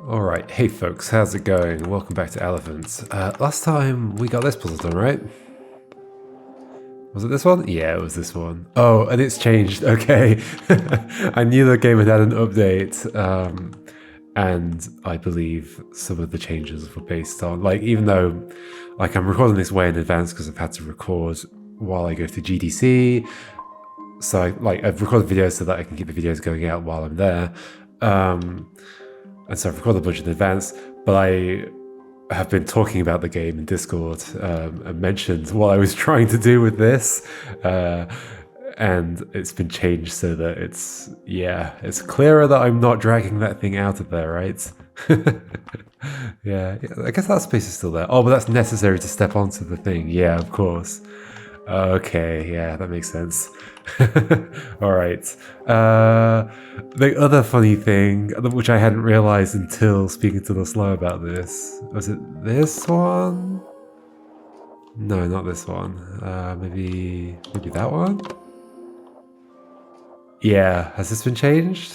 Alright, hey folks, how's it going? Welcome back to Alephant. Last time we got this puzzle done, right? Was it this one? Yeah, it was this one. Oh, and it's changed, okay. I knew the game had had an update, and I believe some of the changes were based on, like, even though, like, I'm recording this way in advance because I've had to record while I go to GDC, so, I've recorded videos so that I can keep the videos going out while I'm there. And so I've recorded a bunch in advance, but I have been talking about the game in Discord and mentioned what I was trying to do with this. And it's been changed so that it's clearer that I'm not dragging that thing out of there, right? Yeah, I guess that space is still there. Oh, but that's necessary to step onto the thing. Yeah, of course. Okay, yeah, that makes sense. All right. The other funny thing, which I hadn't realized until speaking to the slow about this, was it this one? No, not this one. Maybe that one? Yeah, has this been changed?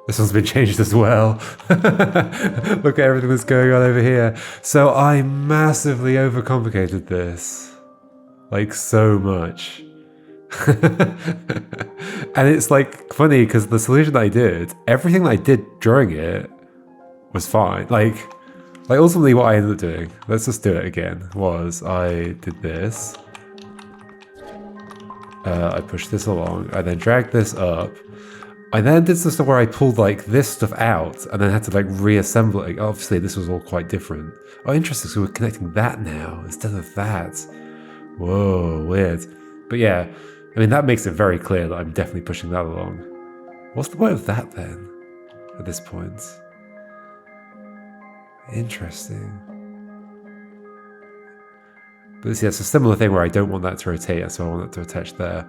This one's been changed as well. Look at everything that's going on over here. So I massively overcomplicated this. Like, so much. And it's like funny because the solution that I did, everything that I did during it was fine. Like ultimately what I ended up doing, let's just do it again, was I did this. I pushed this along, I then dragged this up. I then did some stuff where I pulled like this stuff out and then had to like reassemble it. Obviously this was all quite different. Oh, interesting, so we're connecting that now instead of that. Whoa, weird. But yeah, I mean, that makes it very clear that I'm definitely pushing that along. What's the point of that then, at this point? Interesting. But yeah, it's a similar thing where I don't want that to rotate, so I want it to attach there.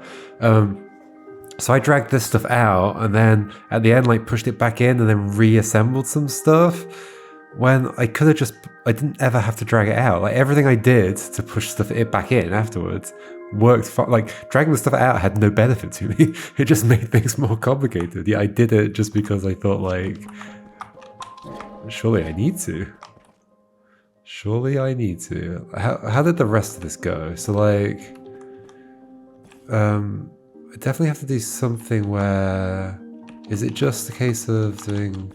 So I dragged this stuff out, and then at the end, like, pushed it back in and then reassembled some stuff, when I could have just, I didn't ever have to drag it out. Like, everything I did to push stuff back in afterwards worked fine. Like, dragging the stuff out had no benefit to me. It just made things more complicated. Yeah, I did it just because I thought, like, surely I need to. Surely I need to. How did the rest of this go? So, like, I definitely have to do something where, is it just a case of doing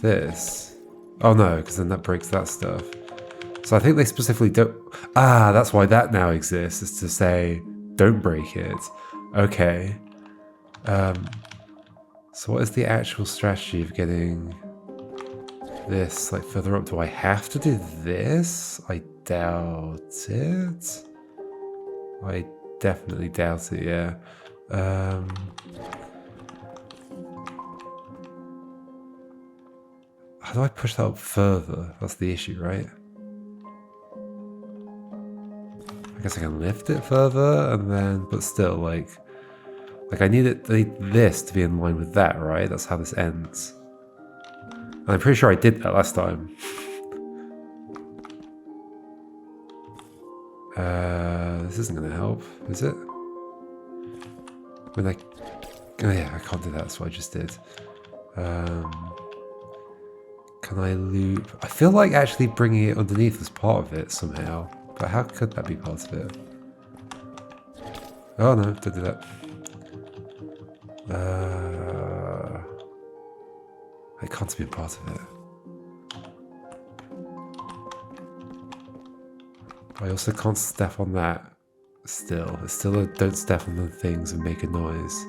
this? Oh no, because then that breaks that stuff. So I think they specifically don't. Ah, that's why that now exists, is to say, don't break it. Okay. So what is the actual strategy of getting this like further up? Do I have to do this? I doubt it. I definitely doubt it, yeah. How do I push that up further? That's the issue, right? I guess I can lift it further and then, but still, like I need this to be in line with that, right? That's how this ends. And I'm pretty sure I did that last time. This isn't gonna help, is it? When oh yeah, I can't do that, that's what I just did. Can I loop? I feel like actually bringing it underneath was part of it somehow, but how could that be part of it? Oh no, don't do that. It can't be a part of it. I also can't step on that still. It's still a don't step on the things and make a noise.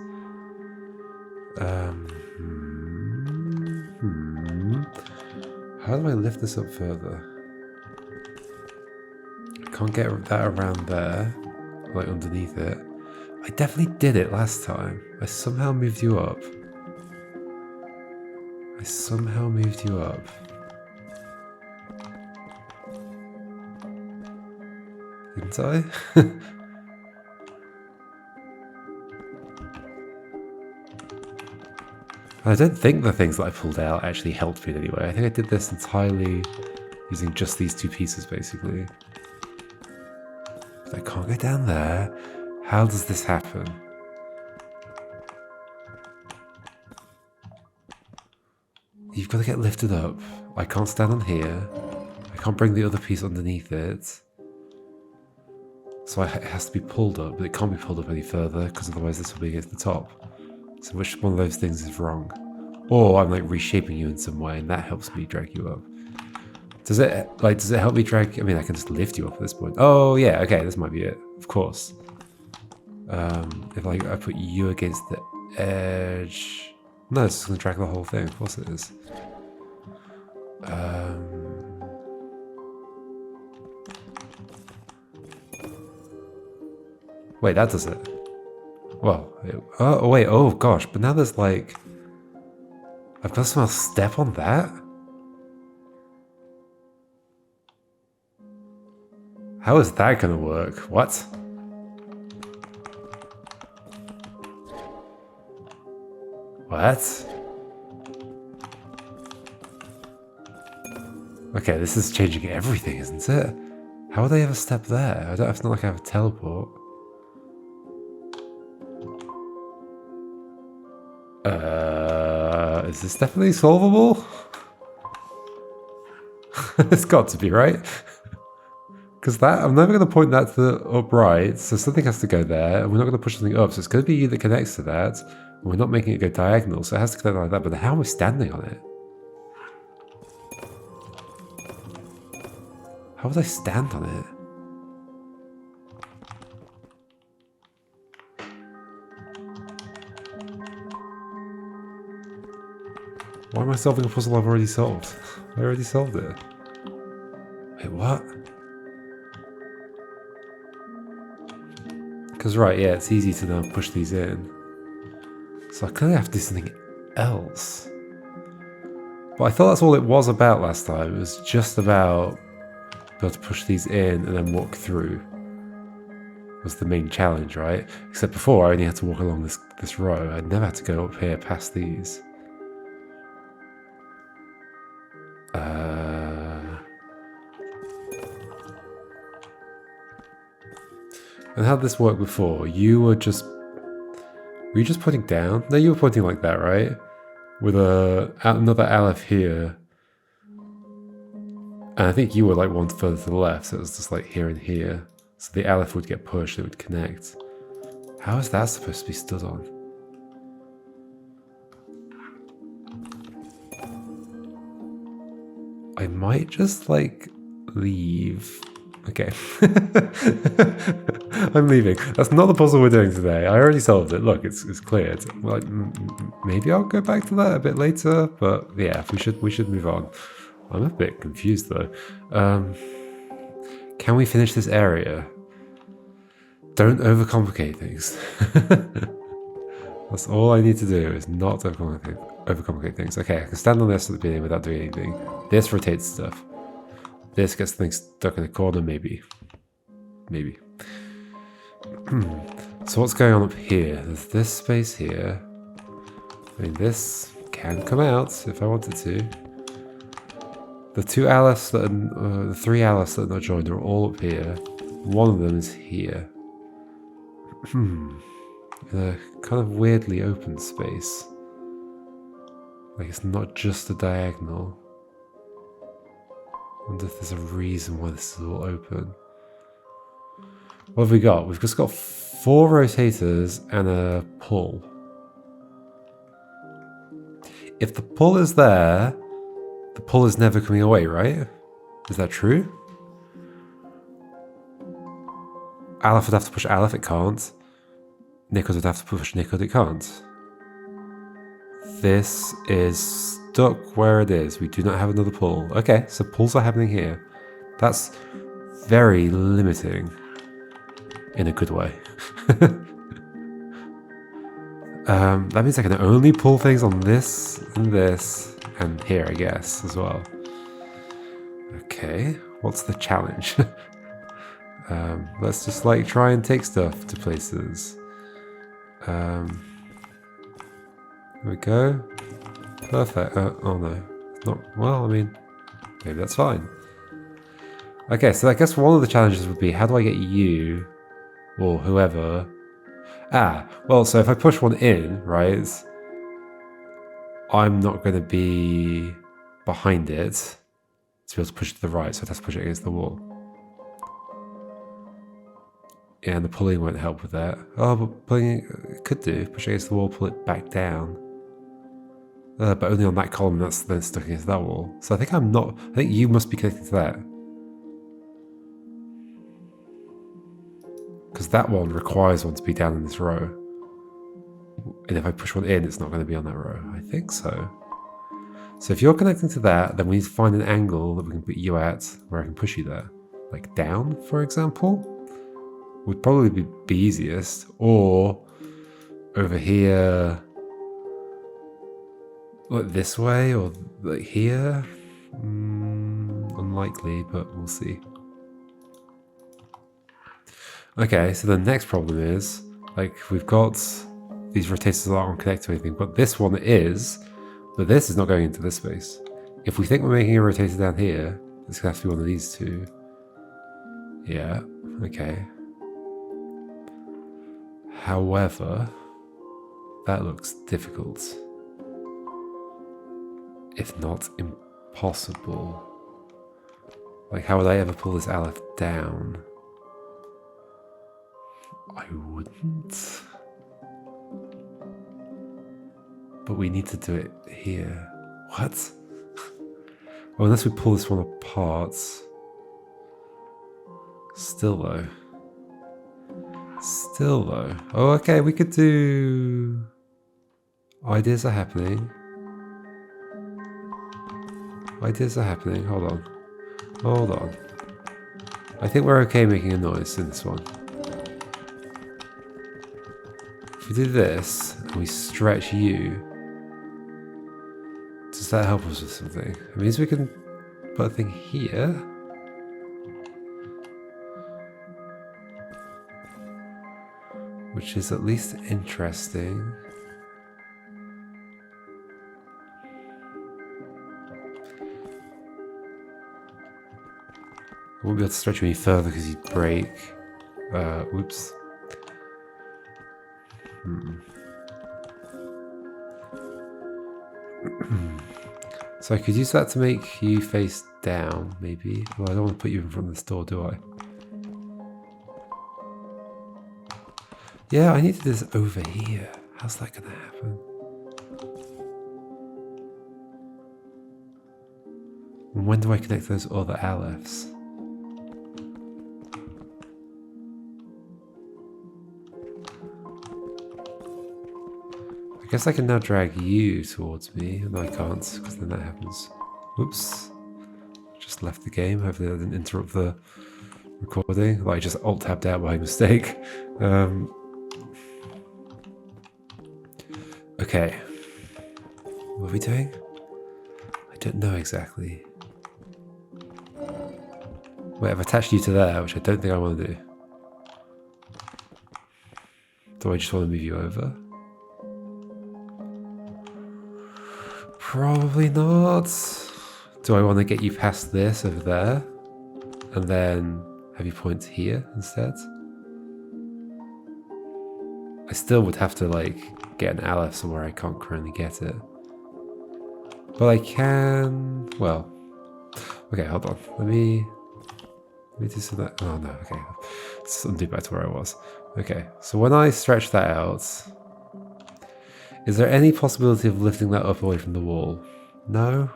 How do I lift this up further? I can't get that around there, like underneath it. I definitely did it last time. I somehow moved you up. Didn't I? I don't think the things that I pulled out actually helped me in any way. I think I did this entirely using just these two pieces, basically. But I can't get down there. How does this happen? you've got to get lifted up. I can't stand on here. I can't bring the other piece underneath it. So it has to be pulled up, but it can't be pulled up any further because otherwise this will be against the top. So which one of those things is wrong? Or I'm like reshaping you in some way and that helps me drag you up. Does it help me drag? I mean, I can just lift you up at this point. Oh yeah, okay, this might be it. Of course. If I put you against the edge, no, it's just gonna drag the whole thing. Of course it is. Wait, that does it. Well, oh wait, oh gosh, but now there's like, I've got someone else step on that. How is that gonna work? What? What? Okay, this is changing everything, isn't it? How would they ever step there? It's not like I have a teleport. Is this definitely solvable? It's got to be, right? Because that, I'm never going to point that to the upright, so something has to go there, and we're not going to push something up, so it's going to be you that connects to that, and we're not making it go diagonal, so it has to connect like that, but how am I standing on it? How would I stand on it? Why am I solving a puzzle I've already solved? I already solved it. Wait, what? Because right, yeah, it's easy to now push these in. So I clearly have to do something else. But I thought that's all it was about last time. It was just about being able to push these in and then walk through. Was the main challenge, right? Except before I only had to walk along this row. I never had to go up here past these. And how did this work before? Were you just pointing down? No, you were pointing like that, right? With another Aleph here. And I think you were like one further to the left, so it was just like here and here. So the Aleph would get pushed, it would connect. How is that supposed to be stood on? I might just like leave. Okay. I'm leaving. That's not the puzzle we're doing today. I already solved it. Look, it's cleared. Like, maybe I'll go back to that a bit later, but yeah, we should move on. I'm a bit confused though. Can we finish this area? Don't overcomplicate things. That's all I need to do, is not overcomplicate things. Okay, I can stand on this at the beginning without doing anything. This rotates stuff. This gets things stuck in a corner, maybe. Maybe. So what's going on up here? There's this space here. I mean, this can come out if I wanted to. The two Alice that are, the three Alice that are not joined are all up here. One of them is here. In a kind of weirdly open space. Like it's not just a diagonal. I wonder if there's a reason why this is all open. What have we got? We've just got 4 rotators and a pull. If the pull is there, the pull is never coming away, right? Is that true? Aleph would have to push Aleph, it can't. Nickels would have to push Nickels, it can't. This is stuck where it is. We do not have another pull. Okay, so pulls are happening here. That's very limiting. In a good way. That means I can only pull things on this and here, I guess, as well. Okay, what's the challenge? Let's just like try and take stuff to places. There we go. Perfect. Oh no, not well. I mean, maybe that's fine. Okay, so I guess one of the challenges would be, how do I get you or whoever? Well, so if I push one in, right? I'm not going to be behind it to be able to push it to the right, so I'd have to push it against the wall. Yeah, and the pulling won't help with that. Oh, but pulling it could do. Push it against the wall, pull it back down. But only on that column that's then stuck against that wall. So I think I'm not... I think you must be connected to that. Because that one requires one to be down in this row. And if I push one in, it's not going to be on that row. I think so. So if you're connecting to that, then we need to find an angle that we can put you at where I can push you there. Like down, for example, would probably be easiest. Or over here, like this way, or like here. Unlikely, but we'll see. Okay, so the next problem is, like, we've got these rotators that aren't connected to anything, but this one is, but this is not going into this space. If we think we're making a rotator down here, it's gonna have to be one of these two. Yeah, okay. However, that looks difficult. If not impossible. Like, how would I ever pull this Aleph down? I wouldn't. But we need to do it here. What? Well, unless we pull this one apart. Still though. Still though. Oh, okay, we could do... Ideas are happening. Ideas are happening. Hold on. Hold on. I think we're okay making a noise in this one. If we do this, and we stretch you, does that help us with something? It means we can put a thing here. Which is at least interesting. I won't be able to stretch you any further because you'd break. Whoops. So I could use that to make you face down, maybe. Well, I don't want to put you in front of this door, do I? Yeah, I need to do this over here. How's that gonna happen? And when do I connect those other Alephs? I guess I can now drag you towards me. No, I can't, because then that happens. Whoops. Just left the game. Hopefully that didn't interrupt the recording. Like, I just alt-tabbed out by mistake. Okay. What are we doing? I don't know exactly. Wait, I've attached you to there, which I don't think I want to do. Do I just want to move you over? Probably not. Do I want to get you past this over there? And then have you point here instead? I still would have to, like, get an Aleph somewhere I can't currently get it. But I can... Well... Okay, hold on. Let me do some of that. Oh, no, okay. Let's undo back to where I was. Okay, so when I stretch that out... Is there any possibility of lifting that up away from the wall? No?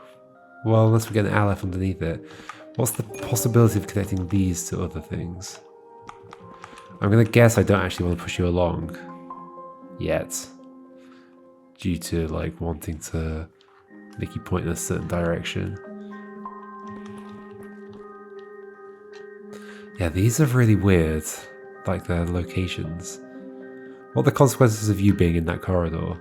Well, unless we get an Aleph underneath it. What's the possibility of connecting these to other things? I'm going to guess I don't actually want to push you along. Yet. Due to, like, wanting to make you point in a certain direction. Yeah, these are really weird. Like, their locations. What are the consequences of you being in that corridor?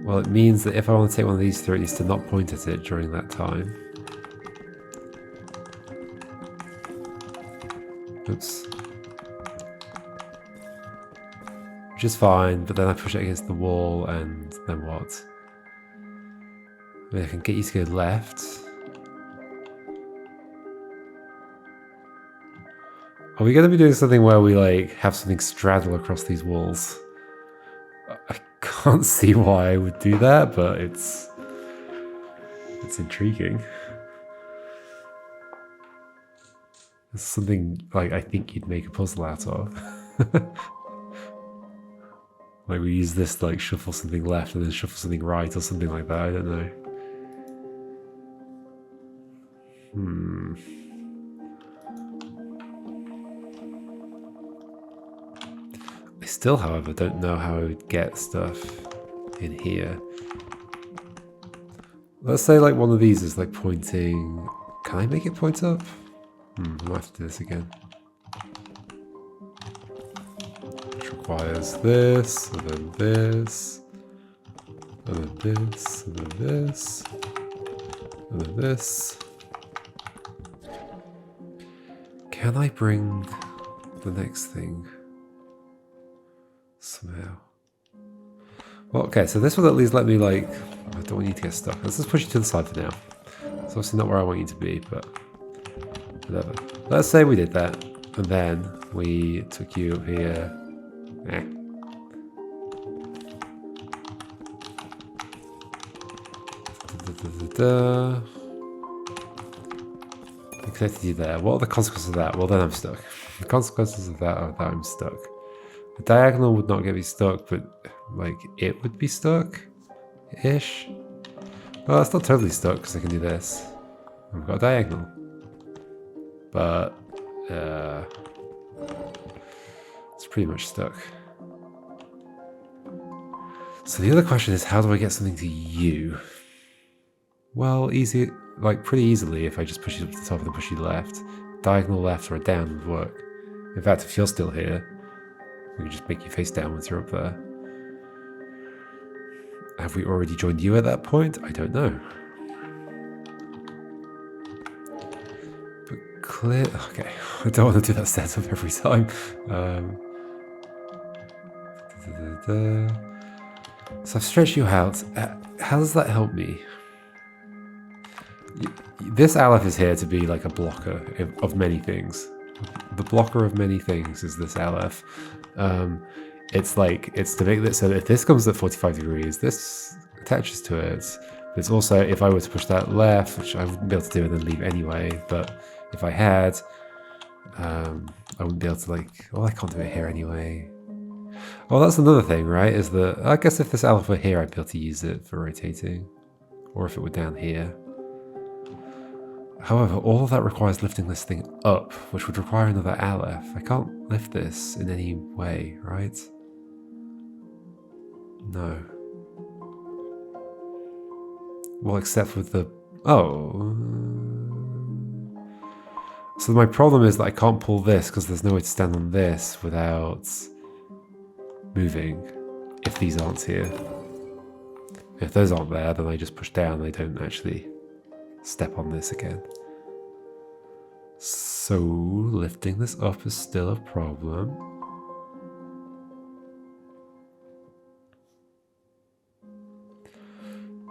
Well, it means that if I want to take one of these through, it needs to not point at it during that time. Oops. Which is fine, but then I push it against the wall, and then what? I mean, I can get you to go left. Are we going to be doing something where we, like, have something straddle across these walls? I can't see why I would do that, but it's intriguing. It's something like I think you'd make a puzzle out of. Like we use this to like shuffle something left and then shuffle something right or something like that, I don't know. I still, however, don't know how I would get stuff in here. Let's say like one of these is like pointing... Can I make it point up? I might have to do this again. Which requires this, and then this, and then this, and then this, and then this. Can I bring the next thing somehow? Well, okay, so this will at least let me like... I don't want you to get stuck. Let's just push you to the side for now. It's obviously not where I want you to be, but whatever. Let's say we did that, and then we took you up here. I connected you there. What are the consequences of that? Well, then I'm stuck. The consequences of that are that I'm stuck. The diagonal would not get me stuck, but like it would be stuck-ish. Well, it's not totally stuck because I can do this. I've got a diagonal. But it's pretty much stuck. So the other question is, how do I get something to you? Well, easy, like pretty easily if I just push you up to the top and then push you left. Diagonal left or a down would work. In fact, if you're still here, we can just make you face down once you're up there. Have we already joined you at that point? I don't know. But clear... Okay, I don't want to do that setup every time. So I've stretched you out. How does that help me? This Aleph is here to be like a blocker of many things. The blocker of many things is this Aleph. It's like, it's to make this so that if this comes at 45 degrees, this attaches to it. But it's also, if I were to push that left, which I wouldn't be able to do and then leave anyway, but if I had, I wouldn't be able to like, well, I can't do it here anyway. Oh, that's another thing, right? Is that, I guess if this Aleph were here, I'd be able to use it for rotating. Or if it were down here. However, all of that requires lifting this thing up, which would require another Aleph. I can't lift this in any way, right? No. Well, except with the... Oh. So my problem is that I can't pull this because there's no way to stand on this without moving if these aren't here. If those aren't there, then I just push down and I don't actually step on this again. So lifting this up is still a problem.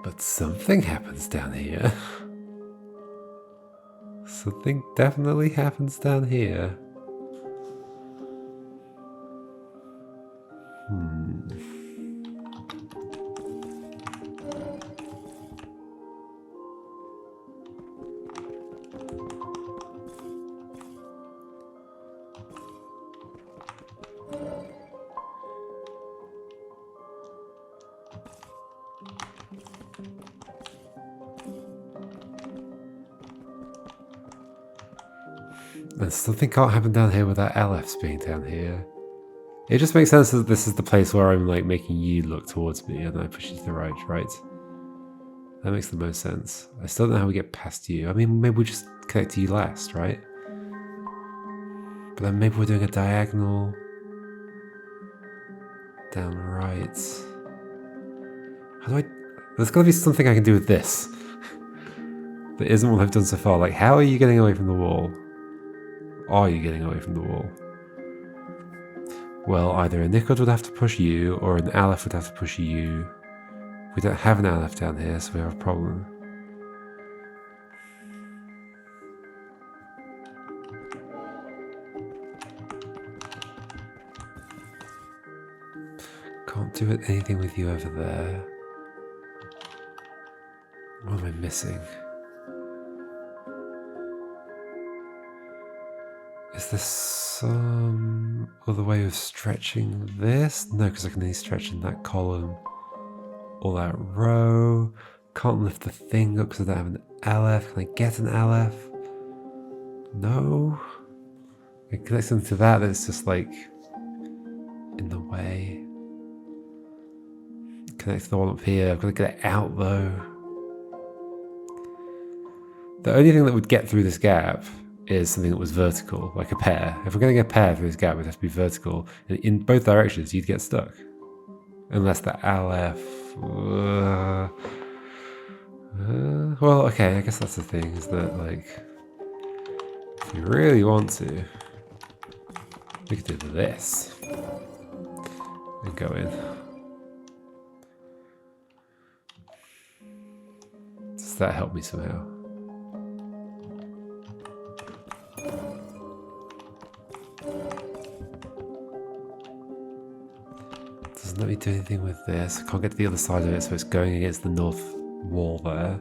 But something happens down here. Something definitely happens down here. And something can't happen down here without Alephs being down here. It just makes sense that this is the place where I'm like making you look towards me and I push you to the right? That makes the most sense. I still don't know how we get past you. I mean, maybe we just connect to you last, right? But then maybe we're doing a diagonal down right. How do I... There's got to be something I can do with this. That isn't what I've done so far. Like, how are you getting away from the wall? Are you getting away from the wall? Well, either a Nickard would have to push you, or an Aleph would have to push you. We don't have an Aleph down here, so we have a problem. Can't do anything with you over there. What am I missing? Is there some other way of stretching this? No, because I can only stretch in that column or that row. Can't lift the thing up because I don't have an Aleph. Can I get an Aleph? No. It connects them to that, it's just like in the way. Connect to the one up here. I've got to get it out though. The only thing that would get through this gap is something that was vertical, like a pear. If we're going to get a pear through this gap, it would have to be vertical. And in both directions, you'd get stuck. Unless the Aleph... well, okay, I guess that's the thing, is that, like, if you really want to, we could do this. And go in. Does that help me somehow? Doesn't let me do anything with this. I can't get to the other side of it, so it's going against the north wall there.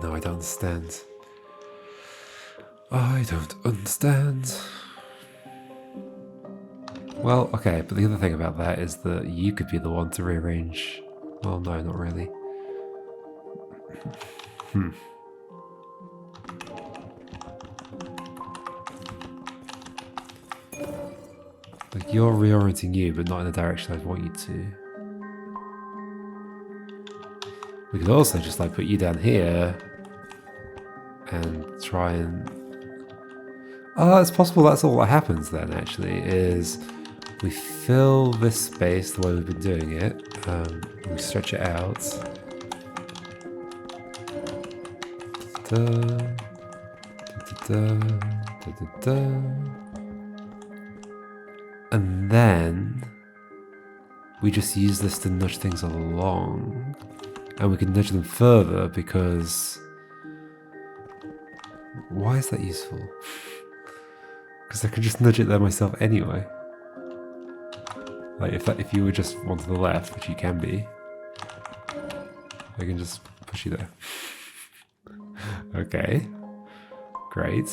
No, I don't understand. I don't understand. Well, okay, but the other thing about that is that you could be the one to rearrange. Well, no, not really. Like, you're reorienting you, but not in the direction I'd want you to. We could also just, like, put you down here and try and... Oh, it's possible that's all that happens then, actually, is we fill this space the way we've been doing it, we stretch it out. And then we just use this to nudge things along, and we can nudge them further because why is that useful? Because I could just nudge it there myself anyway. Like if you were just one to the left, which you can be, I can just push you there. Okay, great.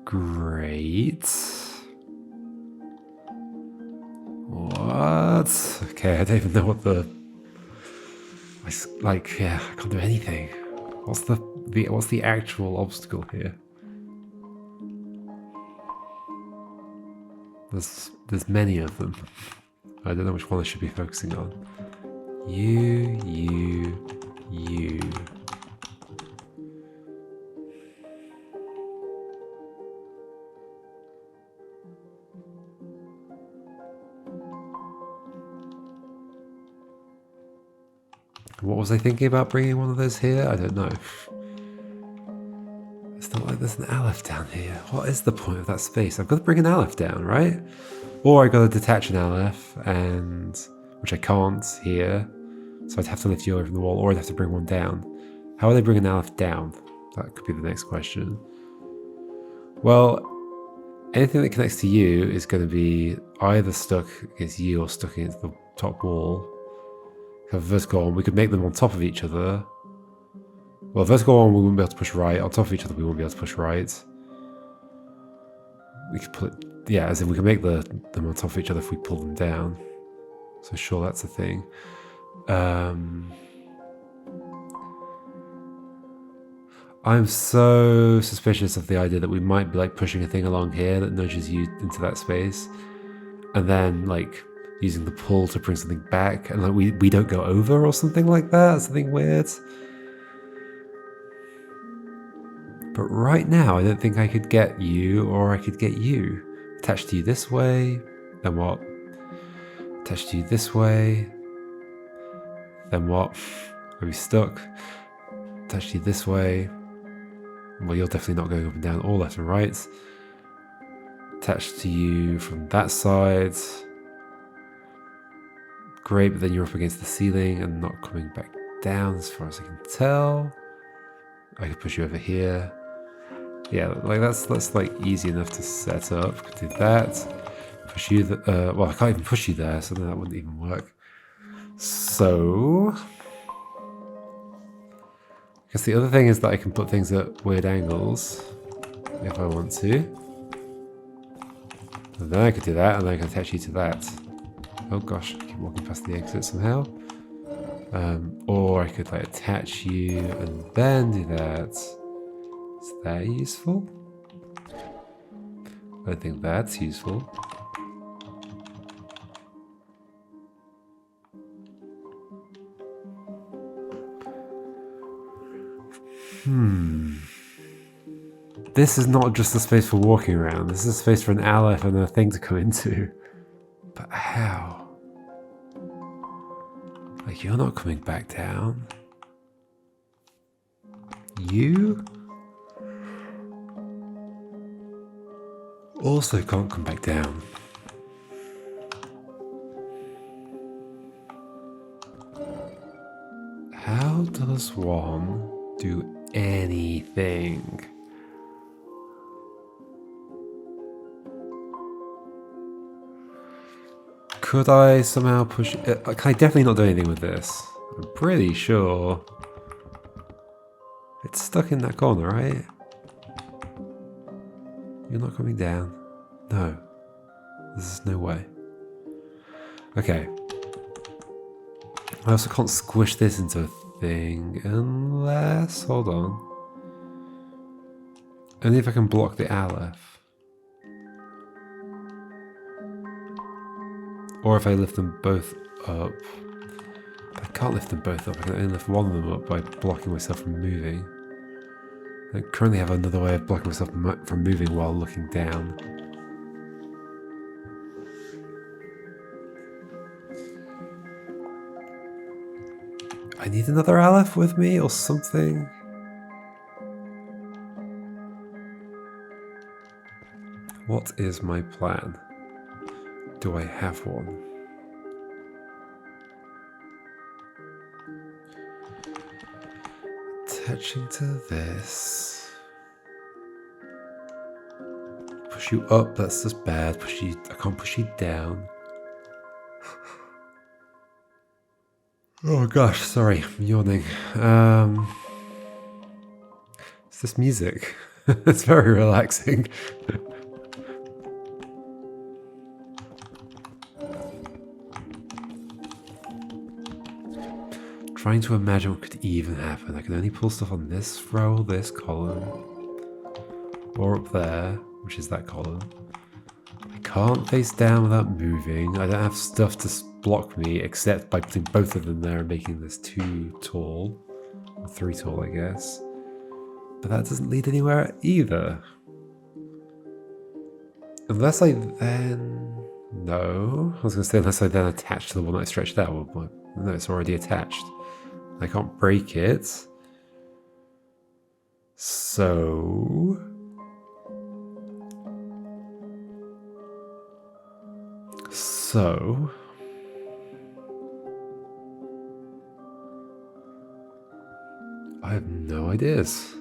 Great. What? Okay, I don't even know what the... Like, yeah, I can't do anything. What's the actual obstacle here? There's many of them. I don't know which one I should be focusing on. You. What was I thinking about bringing one of those here? I don't know. It's not like there's an Aleph down here. What is the point of that space? I've got to bring an Aleph down, right? Or I've got to detach an Aleph, which I can't here. So I'd have to lift you over from the wall, or I'd have to bring one down. How would I bring an Aleph down? That could be the next question. Well, anything that connects to you is going to be either stuck against you or stuck against the top wall. Have a vertical one, we could make them on top of each other. Well, vertical one we wouldn't be able to push right. On top of each other we wouldn't be able to push right. We could put, yeah, as in we can make them on top of each other if we pull them down. So sure, that's a thing. I'm so suspicious of the idea that we might be like pushing a thing along here that nudges you into that space, and then like using the pull to bring something back, and like we don't go over or something like that, something weird. But right now, I don't think I could get you, or I could get you. Attached to you this way, then what? Attached to you this way, then what? Are we stuck? Attached to you this way. Well, you're definitely not going up and down or left and right. Attached to you from that side. great, but then you're up against the ceiling and not coming back down as far as I can tell. I could push you over here. Yeah, like that's like easy enough to set up. Could do that. Push you. Well, I can't even push you there, so that wouldn't even work. So, I guess the other thing is that I can put things at weird angles if I want to. And then I could do that, and then I can attach you to that. Oh gosh, I keep walking past the exit somehow. Or I could like attach you and then do that. Is that useful? I don't think that's useful. This is not just a space for walking around. This is a space for an Aleph and a thing to come into. But how? Like, you're not coming back down. You also can't come back down. How does one do anything? Could I somehow push it? Can I definitely not do anything with this? I'm pretty sure. It's stuck in that corner, right? You're not coming down. No. There's no way. Okay. I also can't squish this into a thing unless... Hold on. Only if I can block the Aleph. Or if I lift them both up. I can't lift them both up. I can only lift one of them up by blocking myself from moving. I currently have another way of blocking myself from moving while looking down. I need another Aleph with me or something. What is my plan? Do I have one? Attaching to this. Push you up, that's just bad. Push you, I can't push you down. Oh gosh, sorry, I'm yawning. It's this music. It's very relaxing. Trying to imagine what could even happen. I can only pull stuff on this row, this column, or up there, which is that column. I can't face down without moving. I don't have stuff to block me except by putting both of them there and making this 2 tall, or 3 tall, I guess. But that doesn't lead anywhere either. Unless I then... No. I was going to say unless I then attach to the one that I stretched out. Well, no, it's already attached. I can't break it. So... I have no ideas.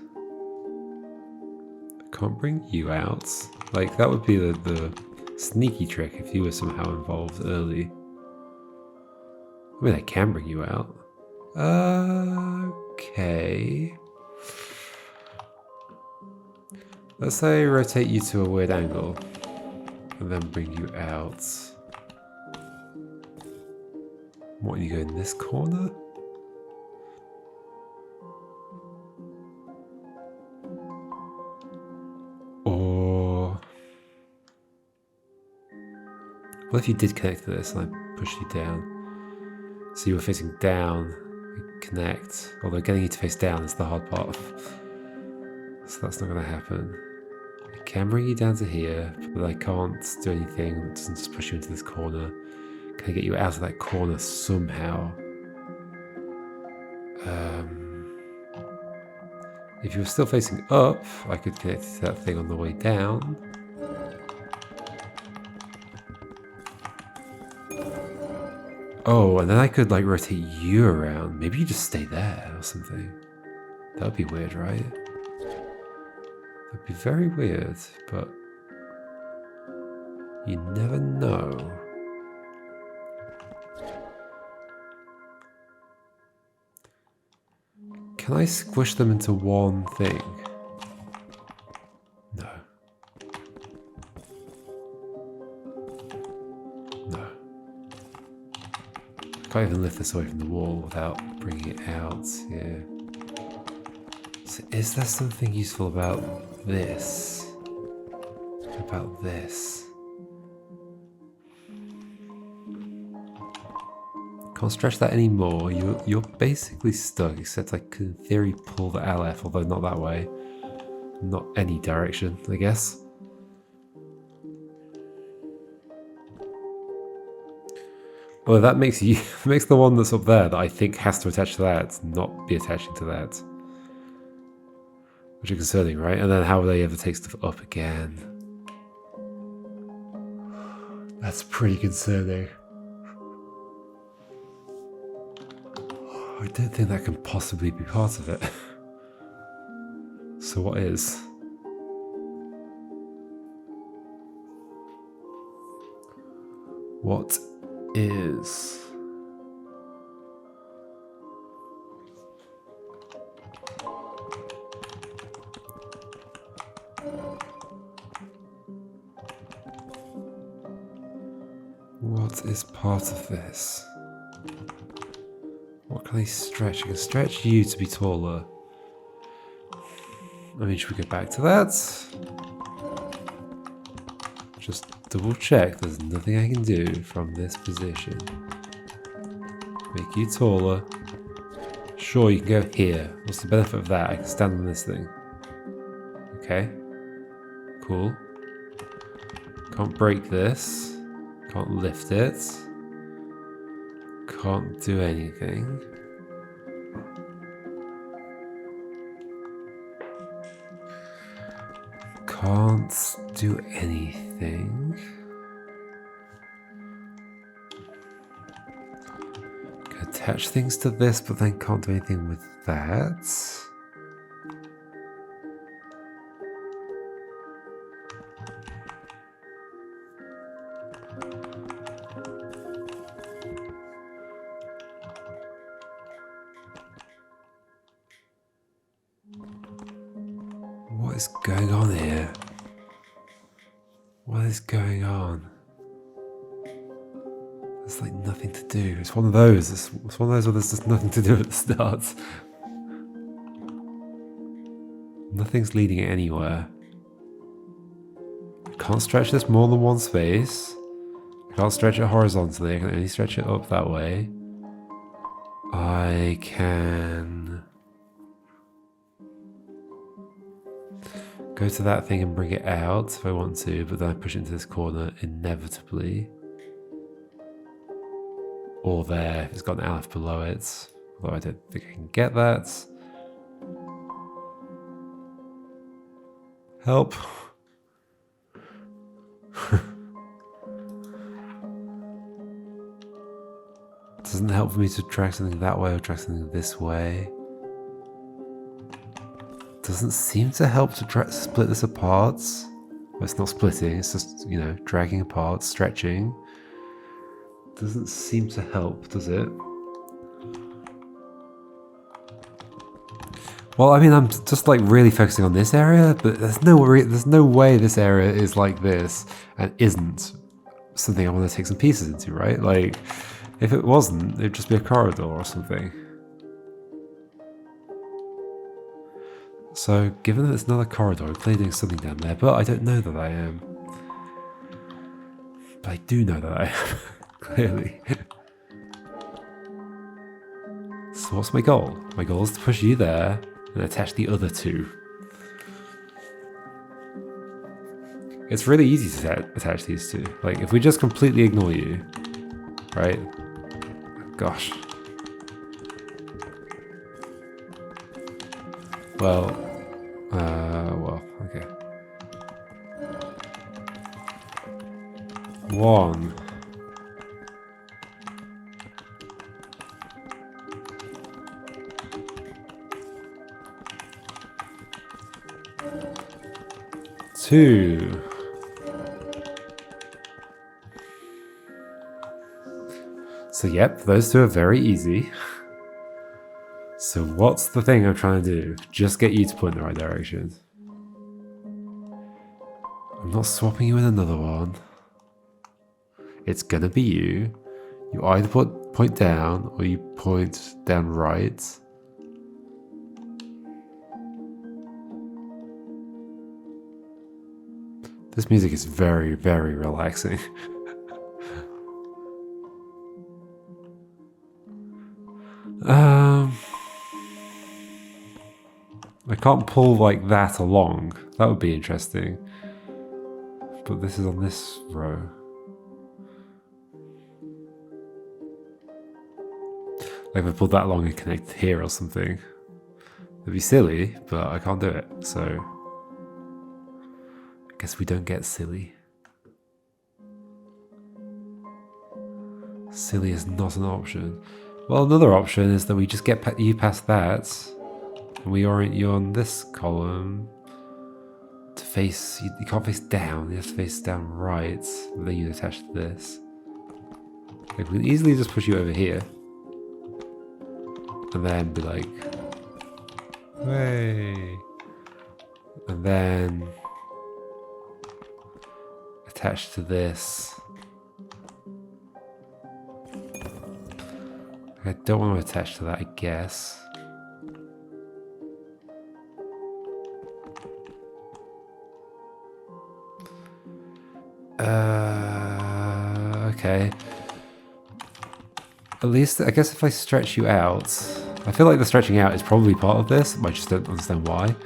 I can't bring you out. Like, that would be the sneaky trick if you were somehow involved early. I mean, I can bring you out. Okay. Let's say rotate you to a weird angle. And then bring you out. What, you go in this corner? Or... what if you did connect to this and I pushed you down? So you were facing down, connect, although getting you to face down is the hard part. So that's not going to happen. I can bring you down to here, but I can't do anything. It doesn't just push you into this corner. Can I get you out of that corner somehow? If you were still facing up, I could connect to that thing on the way down. Oh, and then I could like rotate you around. Maybe you just stay there or something. That would be weird, right? That'd be very weird, but you never know. Can I squish them into one thing? No. No. I can't even lift this away from the wall without bringing it out. Yeah. So is there something useful about this? About this? Can't stretch that anymore. You're basically stuck, except I could in theory pull the Aleph, although not that way. Not any direction, I guess. Well, that makes you makes the one that's up there that I think has to attach to that not be attaching to that. Which is concerning, right? And then how would they ever take stuff up again? That's pretty concerning. I don't think that can possibly be part of it. So what is? What is? What is part of this? What can I stretch? I can stretch you to be taller. I mean, should we go back to that? Just double check there's nothing I can do from this position. Make you taller. Sure, you can go here. What's the benefit of that? I can stand on this thing. Okay. Cool. Can't break this. Can't lift it. Can't do anything. Can't do anything. Can attach things to this, but then can't do anything with that. What is going on here? What is going on? There's like nothing to do. It's one of those. It's one of those where there's just nothing to do at the start. Nothing's leading it anywhere. Can't stretch this more than one space. Can't stretch it horizontally. I can only stretch it up that way. I can go to that thing and bring it out if I want to, but then I push it into this corner inevitably. Or there, if it's got an Aleph below it. Although I don't think I can get that. Help. Doesn't help for me to drag something that way or drag something this way. Doesn't seem to help to split this apart. Well, it's not splitting, it's just, you know, dragging apart, stretching. Doesn't seem to help, does it? Well, I mean, I'm just like really focusing on this area, but there's no way this area is like this and isn't something I want to take some pieces into, right? Like, if it wasn't, it'd just be a corridor or something. So, given that it's another corridor, I'm clearly doing something down there, but I don't know that I am. But I do know that I am, clearly. So what's my goal? My goal is to push you there and attach the other two. It's really easy to attach these two. Like, if we just completely ignore you, right? Gosh. Well, okay. One. 2. So yep, those two are very easy. So what's the thing I'm trying to do? Just get you to point in the right direction. I'm not swapping you in another one. It's gonna be you. You either point down or you point down right. This music is very, very relaxing. I can't pull like that along. That would be interesting. But this is on this row. Like if I pulled that along and connect here or something. It'd be silly, but I can't do it. So I guess we don't get silly. Silly is not an option. Well, another option is that we just get you past that, and we orient you on this column to face. You can't face down. You have to face down right. And then you attach to this. Like we can easily just push you over here, and then be like, "Hey," and then attach to this. I don't want to attach to that, I guess. Okay. At least, I guess if I stretch you out, I feel like the stretching out is probably part of this, but I just don't understand why.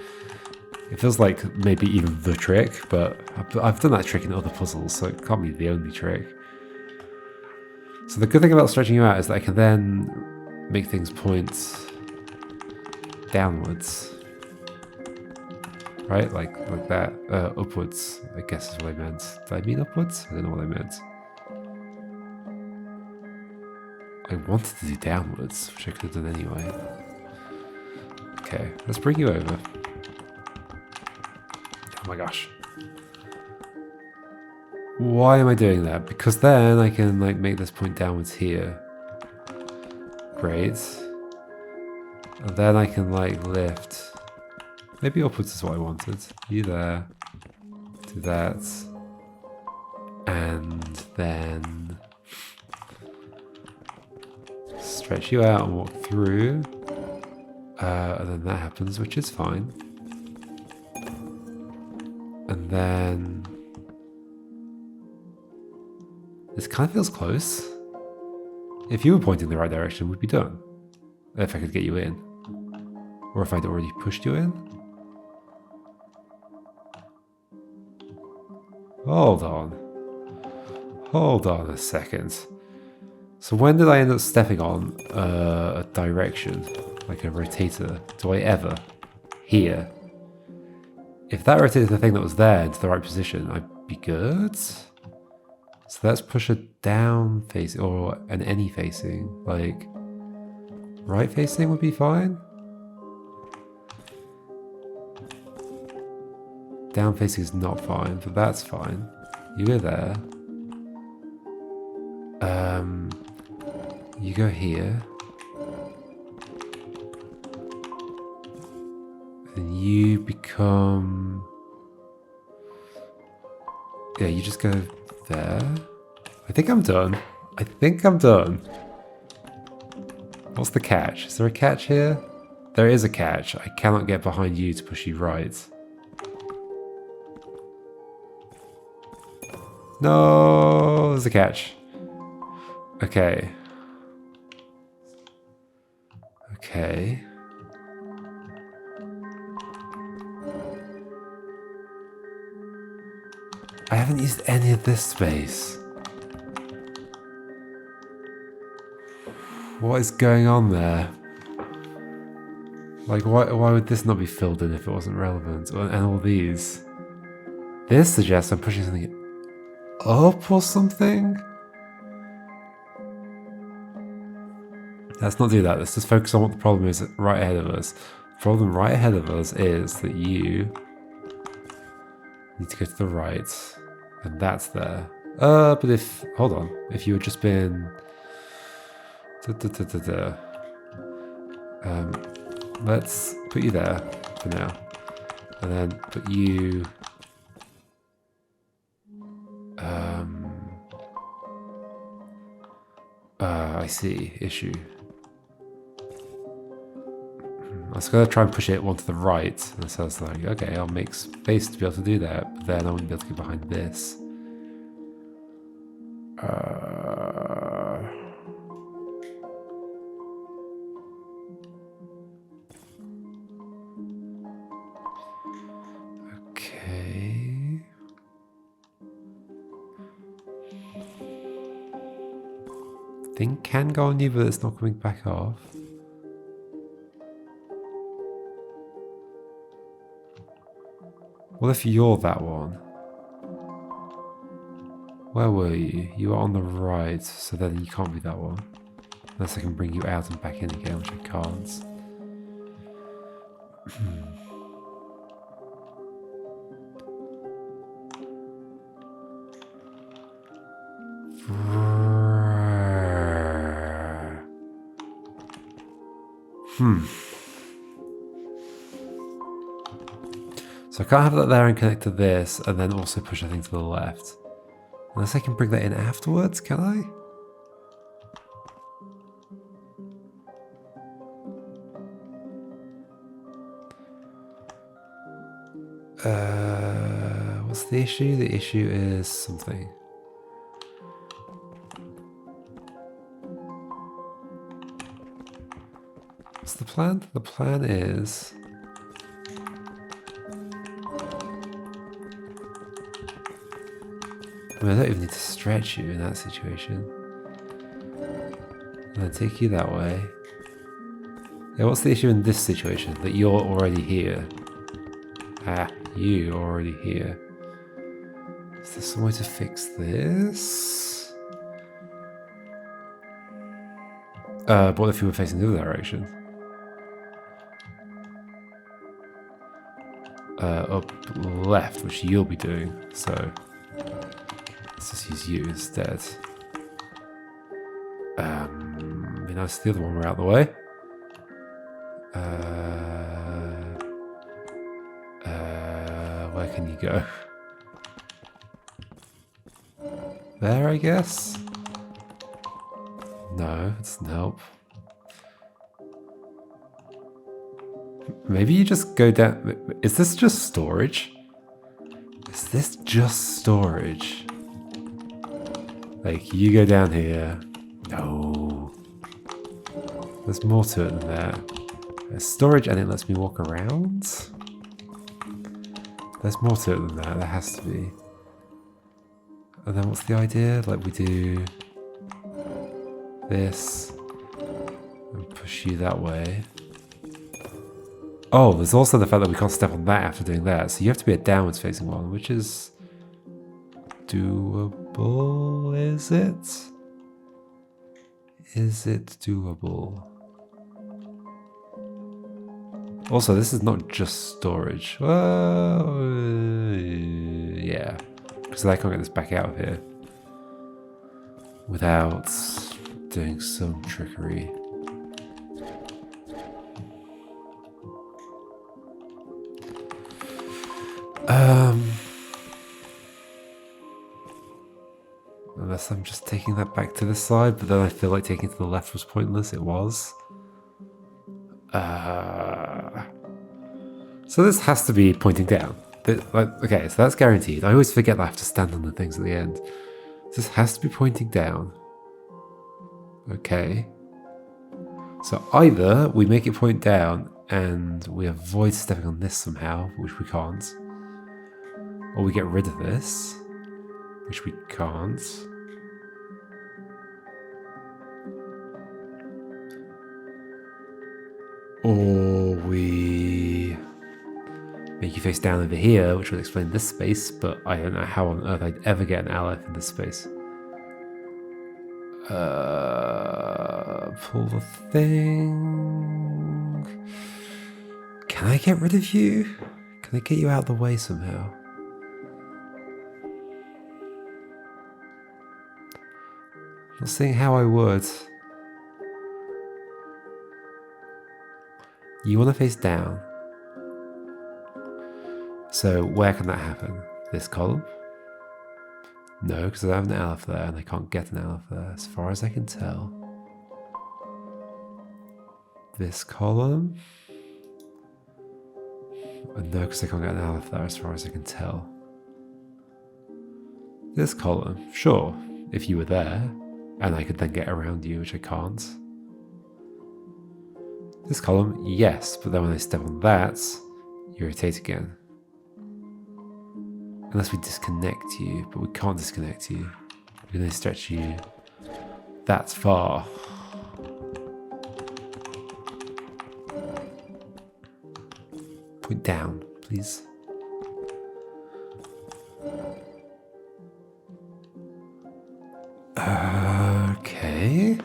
It feels like maybe even the trick, but I've done that trick in other puzzles, so it can't be the only trick. So the good thing about stretching you out is that I can then make things point downwards. Right? Like that. Upwards, I guess is what I meant. Did I mean upwards? I don't know what I meant. I wanted to do downwards, which I could have done anyway. Okay, let's bring you over. Oh my gosh. Why am I doing that? Because then I can like make this point downwards here. Great. And then I can like lift. Maybe upwards is what I wanted. You there. Do that. And then stretch you out and walk through. And then that happens, which is fine. And then this kind of feels close. If you were pointing in the right direction, we'd be done. If I could get you in. Or if I'd already pushed you in. Hold on. Hold on a second. So when did I end up stepping on a direction? Like a rotator? Do I ever? Here. If that rotated the thing that was there into the right position, I'd be good. So let's push a down facing, or an any facing, like right facing would be fine. Down facing is not fine, but that's fine. You go there. You go here. And you become... Yeah, you just go there. I think I'm done. I think I'm done. What's the catch? Is there a catch here? There is a catch. I cannot get behind you to push you right. No, there's a catch. Okay. Okay. I haven't used any of this space. What is going on there? Like, why would this not be filled in if it wasn't relevant? And all these. This suggests I'm pushing something up or something? Let's not do that. Let's just focus on what the problem is right ahead of us. The problem right ahead of us is that you need to go to the right, and that's there. But if, hold on, if you had just been, let's put you there for now, and then put you, I see, issue. I was going to try and push it one to the right, and so I was like, okay, I'll make space to be able to do that, but then I wouldn't be able to get behind this. Okay. Thing can go on you, but it's not coming back off. What if you're that one? Where were you? You were on the right, so then you can't be that one. Unless I can bring you out and back in again, which I can't. So I can't have that there and connect to this, and then also push a thing to the left. Unless I can bring that in afterwards, can I? What's the issue? The issue is something. What's the plan? The plan is... I mean, I don't even need to stretch you in that situation. And then take you that way. Yeah, what's the issue in this situation? That you're already here. Ah, you are already here. Is there some way to fix this? What if you were facing the other direction? Up left, which you'll be doing, so let's just use you instead. Be nice if the other one were out of the way. Where can you go? There, I guess? No, it doesn't help. Maybe you just go down... Is this just storage? Is this just storage? Like, you go down here. No. There's more to it than that. There's storage and it lets me walk around? There's more to it than that. There has to be. And then what's the idea? Like, we do... this. And push you that way. Oh, there's also the fact that we can't step on that after doing that. So you have to be a downwards facing one, which is doable, is it? Is it doable? Also, this is not just storage. Well, yeah. Because I can't get this back out of here without doing some trickery. Unless I'm just taking that back to the side, but then I feel like taking it to the left was pointless. It was. So this has to be pointing down. Okay, so that's guaranteed. I always forget that I have to stand on the things at the end. This has to be pointing down. Okay. So either we make it point down and we avoid stepping on this somehow, which we can't. Or we get rid of this, which we can't. Or we make you face down over here, which will explain this space, but I don't know how on earth I'd ever get an Aleph in this space. Pull the thing. Can I get rid of you? Can I get you out of the way somehow? Not seeing how I would. You want to face down. So where can that happen? This column? No, because I have an Aleph there and I can't get an Aleph there as far as I can tell. This column? No, because I can't get an Aleph there as far as I can tell. This column? Sure, if you were there and I could then get around you, which I can't. This column? Yes, but then when I step on that, you rotate again. Unless we disconnect you, but we can't disconnect you. We can only stretch you that far. Point down, please. Okay.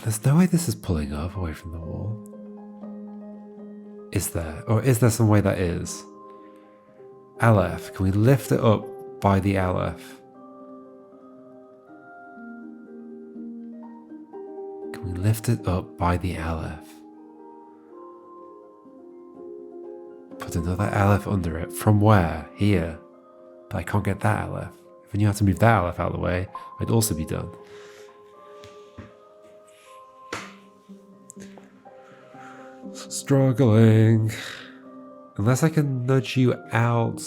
There's no way this is pulling up away from the wall. Is there? Or is there some way that is? Aleph. Can we lift it up by the Aleph? Can we lift it up by the Aleph? Put another Aleph under it. From where? Here. But I can't get that Aleph. If I knew how to move that Aleph out of the way, I'd also be done. Struggling. Unless I can nudge you out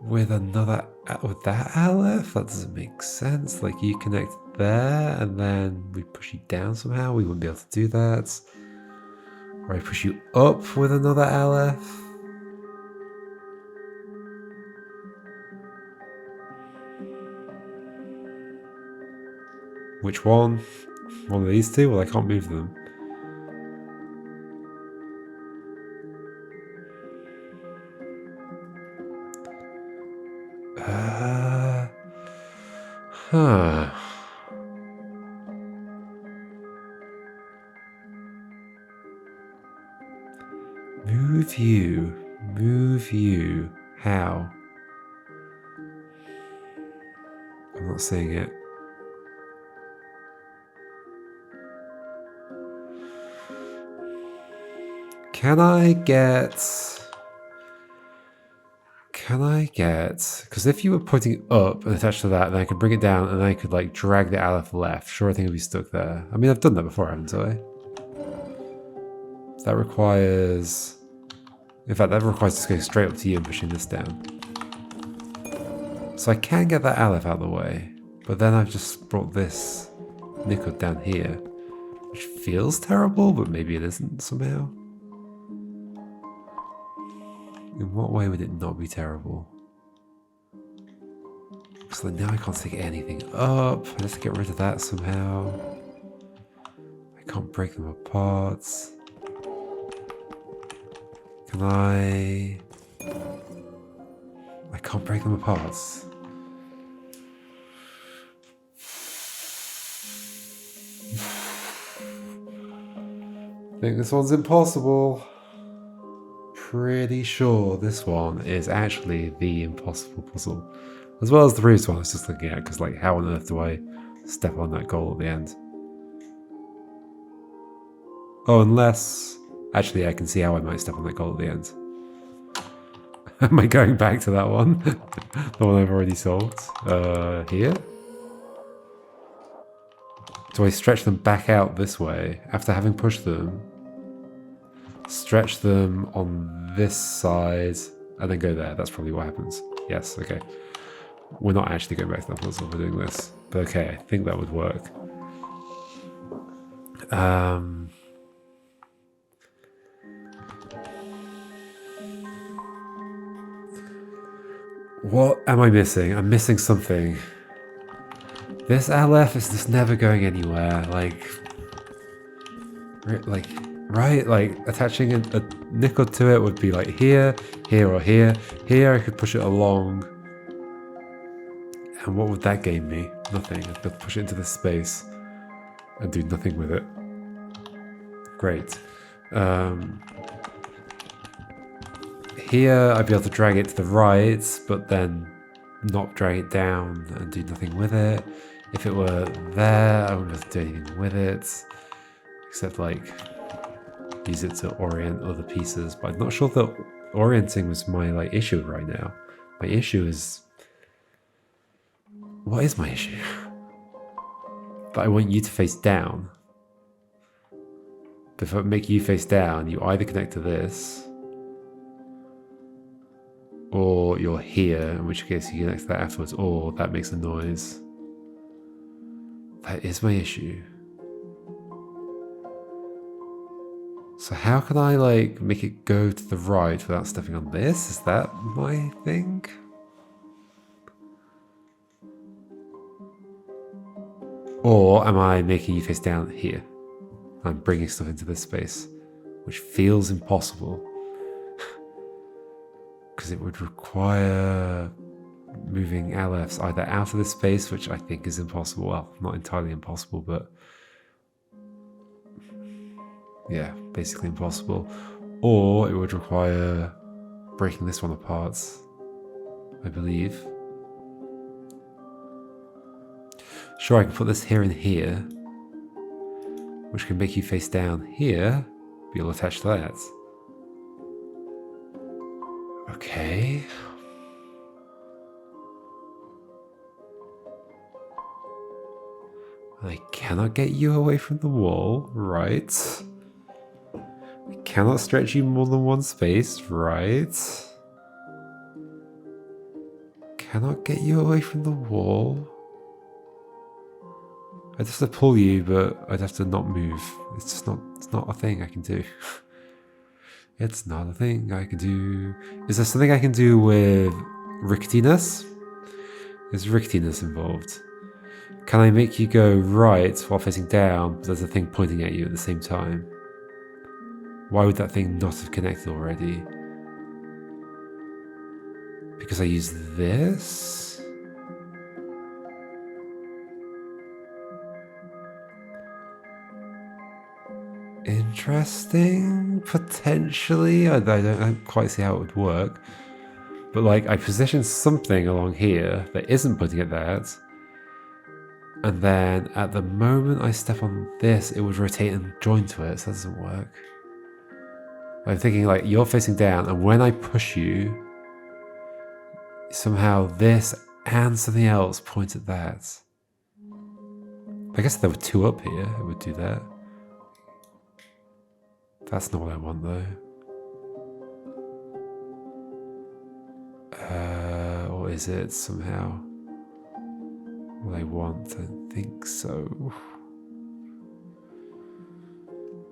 with with that Aleph, that doesn't make sense. Like you connect there and then we push you down somehow. We wouldn't be able to do that. Or I push you up with another Aleph. Which one? One of these two? Well, I can't move them. Move you. How? I'm not seeing it. Can I get, because if you were pointing up and attached to that, then I could bring it down and I could like drag the Aleph left. Sure, I think it'd be stuck there. I mean, I've done that before, haven't I? That requires, in fact, that requires just going straight up to you and pushing this down. So I can get that Aleph out of the way, but then I've just brought this nickel down here, which feels terrible, but maybe it isn't somehow. In what way would it not be terrible? Because like now I can't take anything up. I have to get rid of that somehow. I can't break them apart. Can I can't break them apart. I think this one's impossible. Pretty sure this one is actually the impossible puzzle. As well as the previous one I was just looking at, because like how on earth do I step on that goal at the end? Oh, unless... Actually, I can see how I might step on that goal at the end. Am I going back to that one? The one I've already solved? Here? Do I stretch them back out this way after having pushed them? Stretch them on this side and then go there. That's probably what happens. Yes, okay. We're not actually going back to that puzzle, we're doing this. But okay, I think that would work. What am I missing? I'm missing something. This Aleph is just never going anywhere. Like, right? Like, attaching a nickel to it would be like here, here, or here. Here, I could push it along. And what would that gain me? Nothing. I could push it into this space and do nothing with it. Great. here I'd be able to drag it to the right, but then not drag it down and do nothing with it. If it were there, I wouldn't be able to do anything with it, except like use it to orient other pieces. But I'm not sure that orienting was my like issue right now. My issue is, what is my issue? That I want you to face down. But if I make you face down, you either connect to this, or you're here, in which case you connect to that afterwards, or that makes a noise. That is my issue. So how can I like make it go to the right without stepping on this? Is that my thing? Or am I making you face down here? I'm bringing stuff into this space, which feels impossible. Because it would require moving Alephs either out of this space, which I think is impossible. Well, not entirely impossible, but yeah, basically impossible. Or it would require breaking this one apart, I believe. Sure, I can put this here and here, which can make you face down here, but you'll attach to that. Okay. I cannot get you away from the wall, right? I cannot stretch you more than one space, right? Cannot get you away from the wall. I'd have to pull you, but I'd have to not move. It's just not, it's not a thing I can do. It's not a thing I can do. Is there something I can do with ricketiness? Is ricketiness involved? Can I make you go right while facing down, but there's a thing pointing at you at the same time? Why would that thing not have connected already? Because I use this? Interesting, potentially. I don't quite see how it would work. But like, I position something along here that isn't pointing at that. And then at the moment I step on this, it would rotate and join to it, so that doesn't work. I'm thinking like, you're facing down, and when I push you, somehow this and something else point at that. I guess if there were two up here, it would do that. That's not what I want though. Or is it somehow what I want? I don't think so.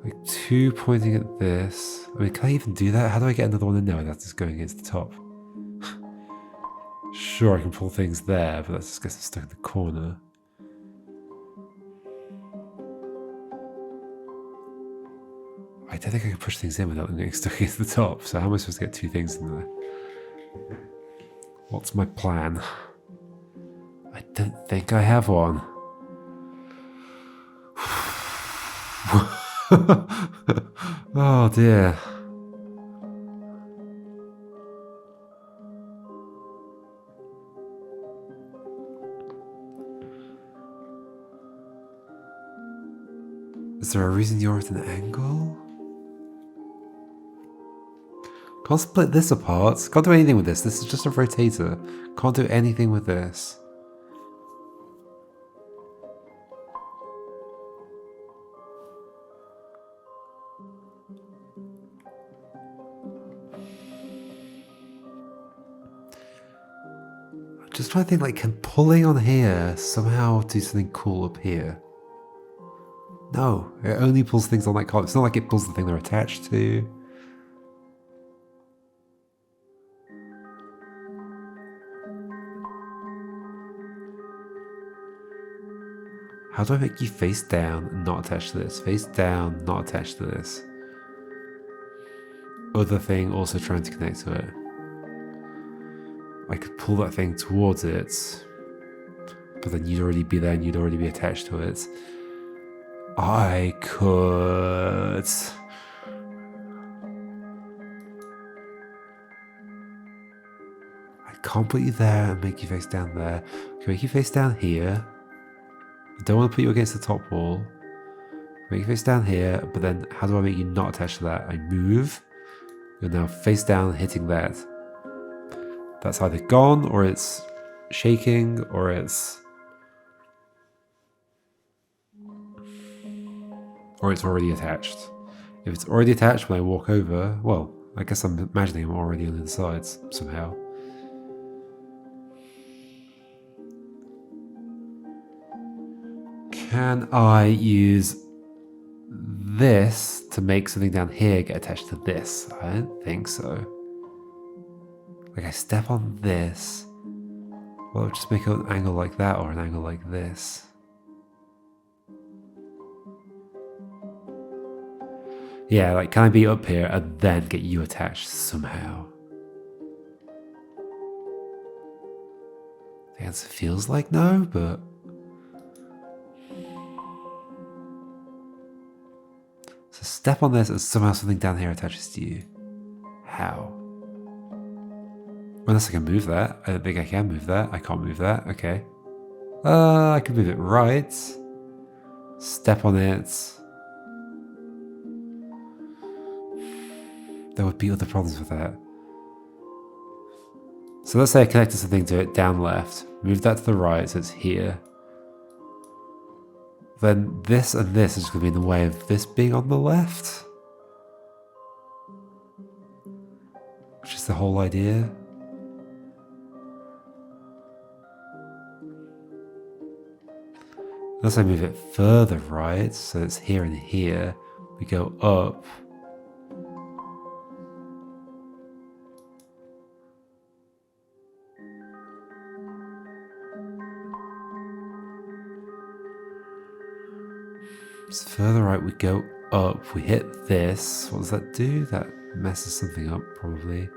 Like two pointing at this. I mean, can I even do that? How do I get another one in there without just going against the top? Sure, I can pull things there, but that just gets stuck in the corner. I don't think I can push things in without them getting stuck against the top, so how am I supposed to get two things in there? What's my plan? I don't think I have one. Oh dear. Is there a reason you're at an angle? Can't split this apart. Can't do anything with this. This is just a rotator. Can't do anything with this. I'm just trying to think, like, can pulling on here somehow do something cool up here? No, it only pulls things on that column. It's not like it pulls the thing they're attached to. How do I make you face down and not attached to this? Face down, not attached to this. Other thing also trying to connect to it. I could pull that thing towards it, but then you'd already be there and you'd already be attached to it. I could... can't put you there and make you face down there. I can make you face down here. I don't want to put you against the top wall. Make you face down here, but then how do I make you not attached to that? I move. You're now face down hitting that. That's either gone, or it's shaking, or it's already attached. If it's already attached when I walk over, well, I guess I'm imagining I'm already on the sides somehow. Can I use this to make something down here get attached to this? I don't think so. Like I step on this, well, it would just make an angle like that or an angle like this. Yeah, like can I be up here and then get you attached somehow? The answer feels like no, but... So step on this and somehow something down here attaches to you. How? Unless I can move that. I don't think I can move that. I can't move that. Okay. I can move it right. Step on it. There would be other problems with that. So let's say I connected something to it down left. Move that to the right so it's here. Then this and this is going to be in the way of this being on the left. Which is the whole idea. Unless I move it further right, so it's here and here, we go up. So further right, we go up, we hit this. What does that do? That messes something up, probably.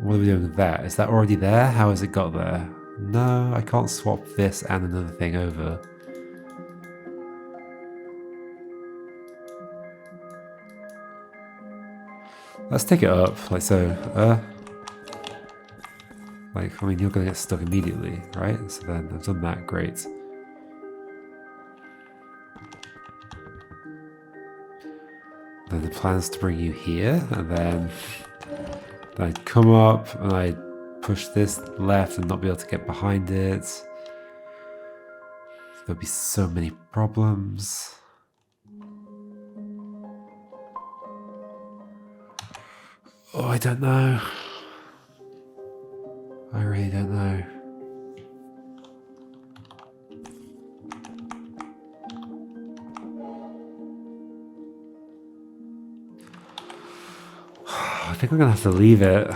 What are we doing with that? Is that already there? How has it got there? No, I can't swap this and another thing over. Let's take it up, like so. Like, I mean, you're going to get stuck immediately, right? So then I've done that, great. Then the plan is to bring you here, and then I'd come up and I'd push this left and not be able to get behind it. There'll be so many problems. Oh, I don't know. I really don't know. I think I'm gonna have to leave it. I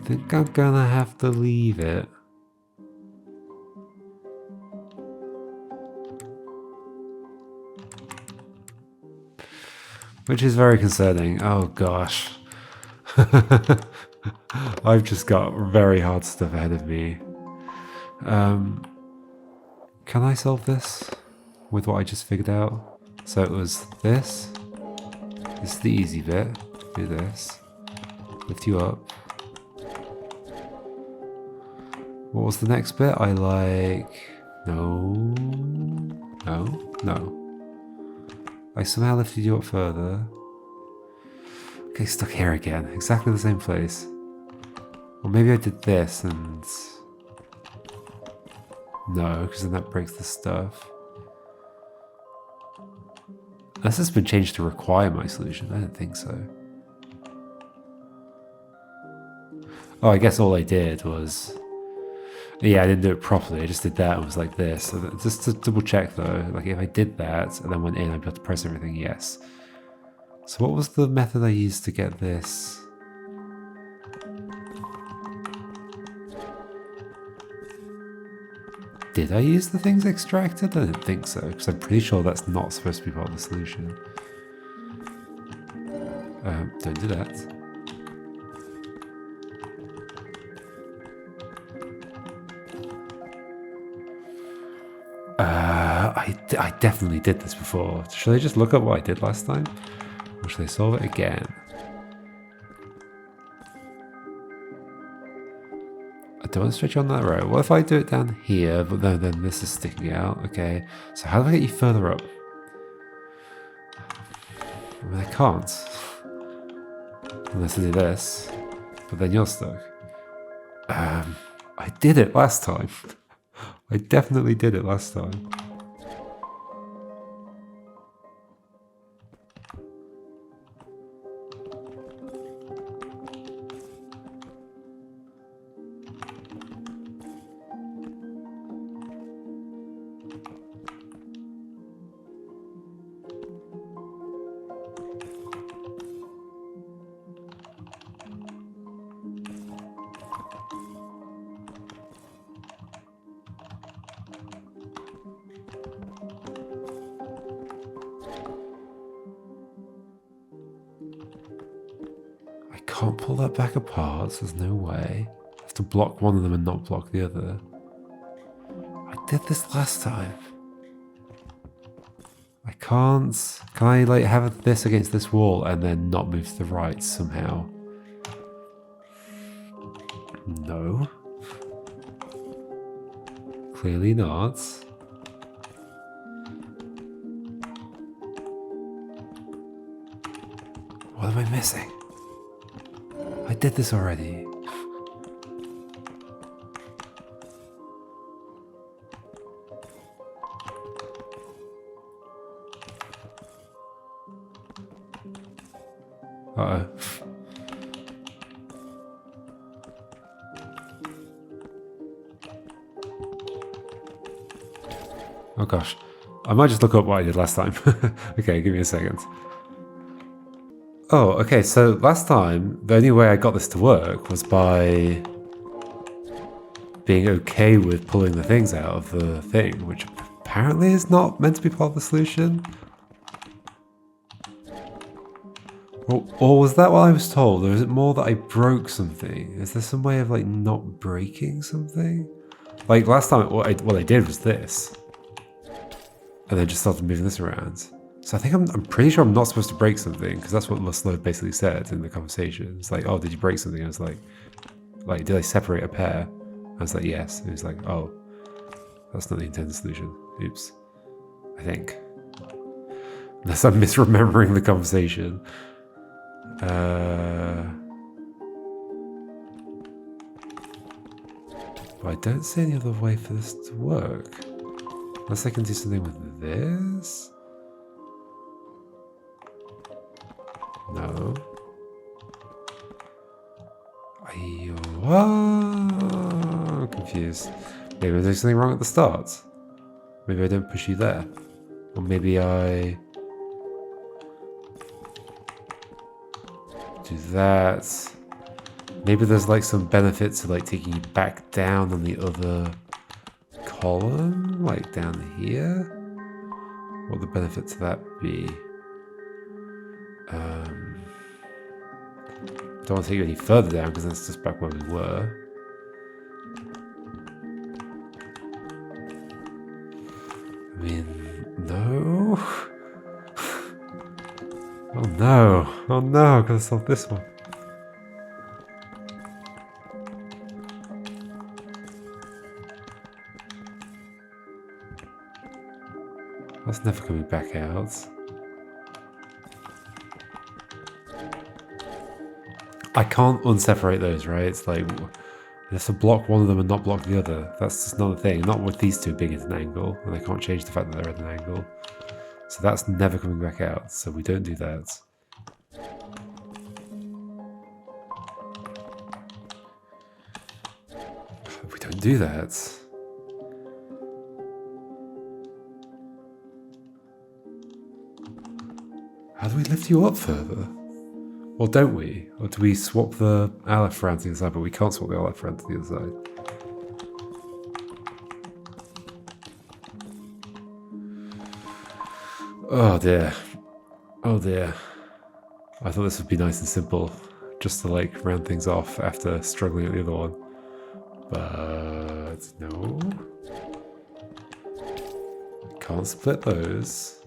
think I'm gonna have to leave it. Which is very concerning. Oh gosh. I've just got very hard stuff ahead of me. Can I solve this with what I just figured out? So it was this. This is the easy bit. Do this. Lift you up. What was the next bit? I like... No. I somehow lifted you up further. Okay, stuck here again. Exactly the same place. Or maybe I did this and... No, because then that breaks the stuff. Unless it's been changed to require my solution. I don't think so. Oh, I guess all I did was... Yeah, I didn't do it properly. I just did that and was like this. So that, just to double check though, like if I did that and then went in, I'd be able to press everything, yes. So what was the method I used to get this? Did I use the things extracted? I don't think so, because I'm pretty sure that's not supposed to be part of the solution. Don't do that. I definitely did this before. Should I just look up what I did last time? Or should I solve it again? I don't want to stretch on that row. What if I do it down here, but then this is sticking out? Okay, so how do I get you further up? I mean, I can't. Unless I do this. But then you're stuck. I did it last time. I definitely did it last time. Can't pull that back apart, so there's no way. I have to block one of them and not block the other. I did this last time. I can't... Can I like have this against this wall and then not move to the right somehow? No. Clearly not. What am I missing? I did this already. Uh-oh. Oh gosh. I might just look up what I did last time. Okay, give me a second. Oh, okay, so last time, the only way I got this to work was by being okay with pulling the things out of the thing, which apparently is not meant to be part of the solution. Or was that what I was told, or is it more that I broke something? Is there some way of like not breaking something? Like last time, what I did was this. And then just started moving this around. So I think I'm pretty sure I'm not supposed to break something, because that's what Laszlo basically said in the conversation. It's like, oh, did you break something? I was like, did I separate a pair? I was like, yes. And he was like, oh, that's not the intended solution. Oops. I think. Unless I'm misremembering the conversation. But I don't see any other way for this to work. Unless I can do something with this? No. I'm confused. Maybe I'm doing something wrong at the start. Maybe I don't push you there. Or maybe I do that. Maybe there's like some benefit to like taking you back down on the other column, like down here. What would the benefit to that be? Don't want to take you any further down because that's just back where we were. I mean, no. Oh no! Oh no! I've got to solve this one. That's never coming back out. I can't unseparate those, right? It's like, I have to block one of them and not block the other. That's just not a thing. Not with these two being at an angle, and I can't change the fact that they're at an angle. So that's never coming back out, so we don't do that. We don't do that. How do we lift you up further? Or don't we? Or do we swap the Alephant to the other side, but we can't swap the Alephant to the other side? Oh dear. Oh dear. I thought this would be nice and simple, just to like round things off after struggling at the other one. But no. Can't split those.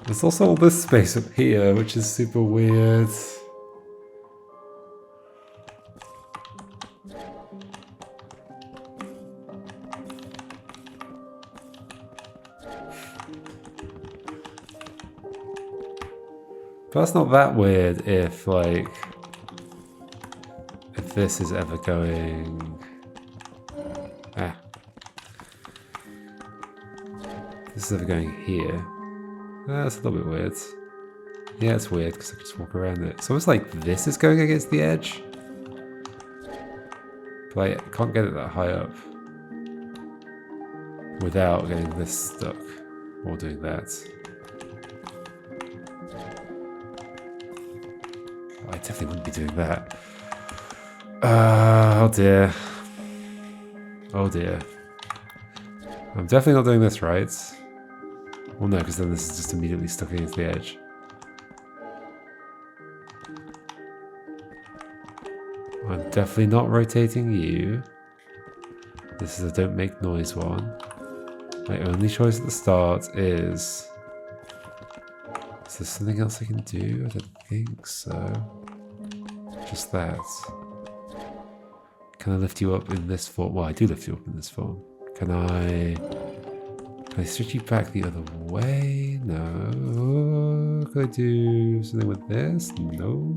There's also all this space up here, which is super weird. But that's not that weird if, like, if this is ever going... Ah. This is ever going here. That's a little bit weird. Yeah, it's weird because I can just walk around it. It's almost like this is going against the edge. But I can't get it that high up without getting this stuck or doing that. I definitely wouldn't be doing that. Oh dear. Oh dear. I'm definitely not doing this right. Well, no, because then this is just immediately stuck against the edge. I'm definitely not rotating you. This is a don't make noise one. My only choice at the start is... Is there something else I can do? I don't think so. Just that. Can I lift you up in this form? Well, I do lift you up in this form. Can I switch you back the other way? No. Could I do something with this? No.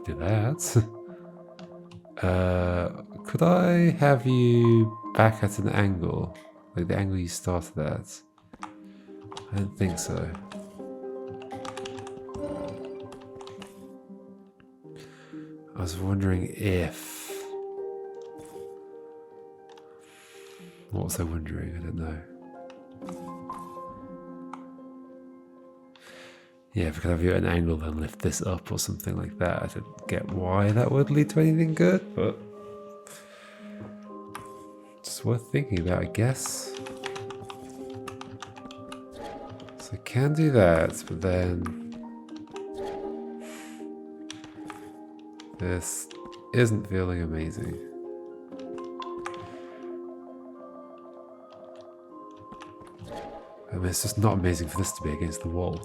Do that. Could I have you back at an angle? Like the angle you started at? I don't think so. I was wondering if... What was I wondering? I don't know. Yeah, if I could have you at an angle then lift this up or something like that. I don't get why that would lead to anything good, but... It's worth thinking about, I guess. So I can do that, but then... This isn't feeling amazing. I mean, it's just not amazing for this to be against the wall.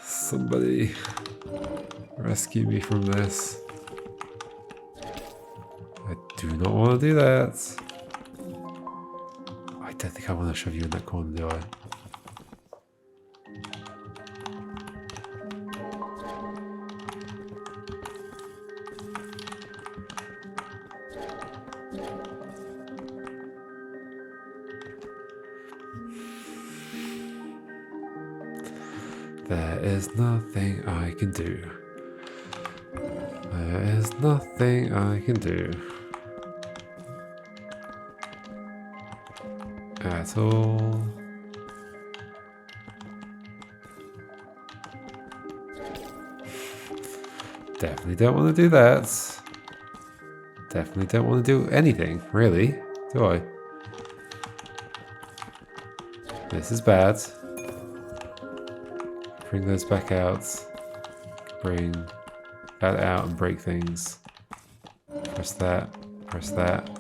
Somebody rescue me from this. I do not want to do that. I don't think I want to shove you in that corner, do I? There is nothing I can do. There is nothing I can do. At all. Definitely don't want to do that. Definitely don't want to do anything, really, do I? This is bad. Bring those back out. Bring that out and break things. Press that. Press that.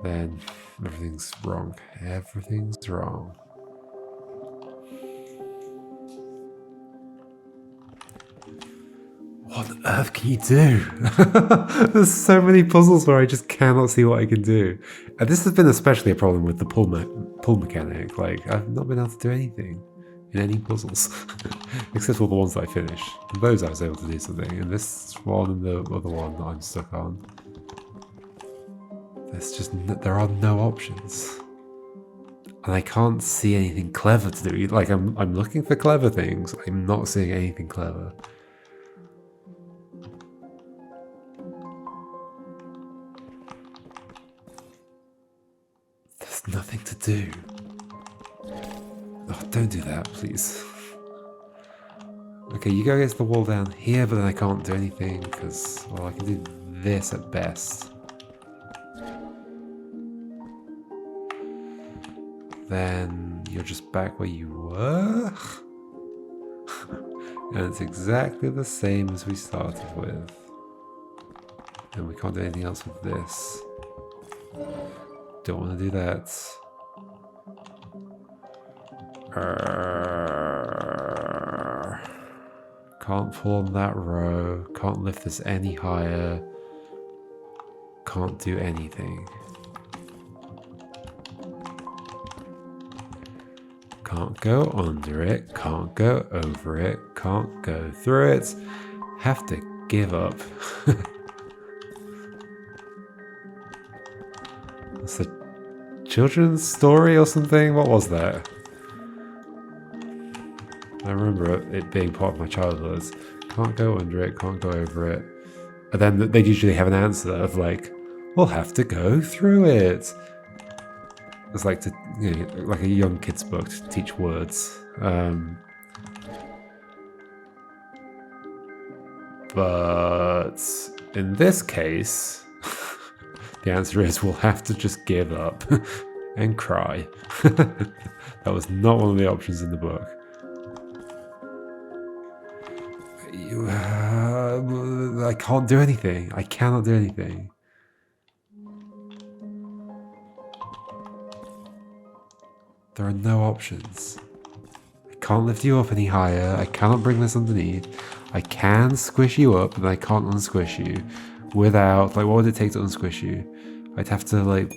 Then everything's wrong. Everything's wrong. What on earth can you do? There's so many puzzles where I just cannot see what I can do. And this has been especially a problem with the pull mechanic. Like, I've not been able to do anything in any puzzles. Except for the ones that I finished. And those I was able to do something. And this one and the other one that I'm stuck on. There's just, there are no options. And I can't see anything clever to do. Like, I'm looking for clever things. I'm not seeing anything clever. There's nothing to do. Oh, don't do that, please. Okay, you go against the wall down here, but then I can't do anything because, well, I can do this at best. Then you're just back where you were. And it's exactly the same as we started with. And we can't do anything else with this. Don't want to do that. Can't pull on that row. Can't lift this any higher. Can't do anything. Can't go under it. Can't go over it. Can't go through it. Have to give up. It's a children's story or something? What was that? I remember it being part of my childhood. Can't go under it, can't go over it. And then they'd usually have an answer of like, we'll have to go through it. It's like like a young kid's book to teach words. But in this case, the answer is we'll have to just give up and cry. That was not one of the options in the book. I can't do anything. I cannot do anything. There are no options. I can't lift you up any higher. I cannot bring this underneath. I can squish you up, but I can't unsquish you without, like, what would it take to unsquish you? I'd have to, like,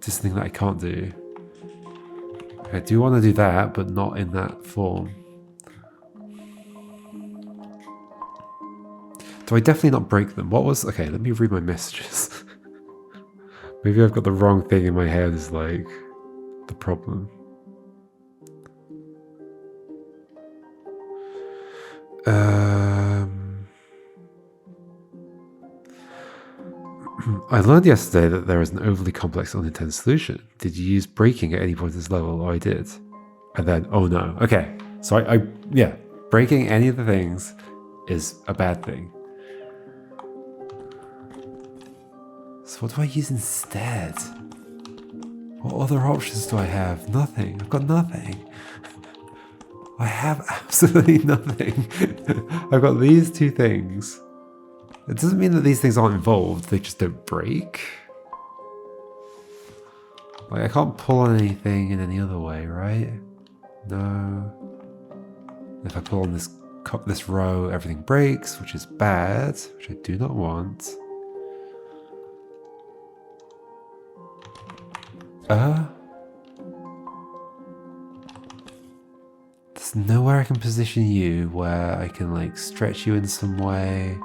do something that I can't do. I do want to do that, but not in that form. Do I definitely not break them? What was... Okay, let me read my messages. Maybe I've got the wrong thing in my head is, like, the problem. I learned yesterday that there is an overly complex unintended solution. Did you use breaking at any point in this level? Oh, I did. And then, oh no. Okay, so yeah, breaking any of the things is a bad thing. So what do I use instead? What other options do I have? Nothing. I've got nothing. I have absolutely nothing. I've got these two things. It doesn't mean that these things aren't involved, they just don't break. Like, I can't pull on anything in any other way, right? No. If I pull on this row, everything breaks, which is bad, which I do not want. There's nowhere I can position you where I can, like, stretch you in some way.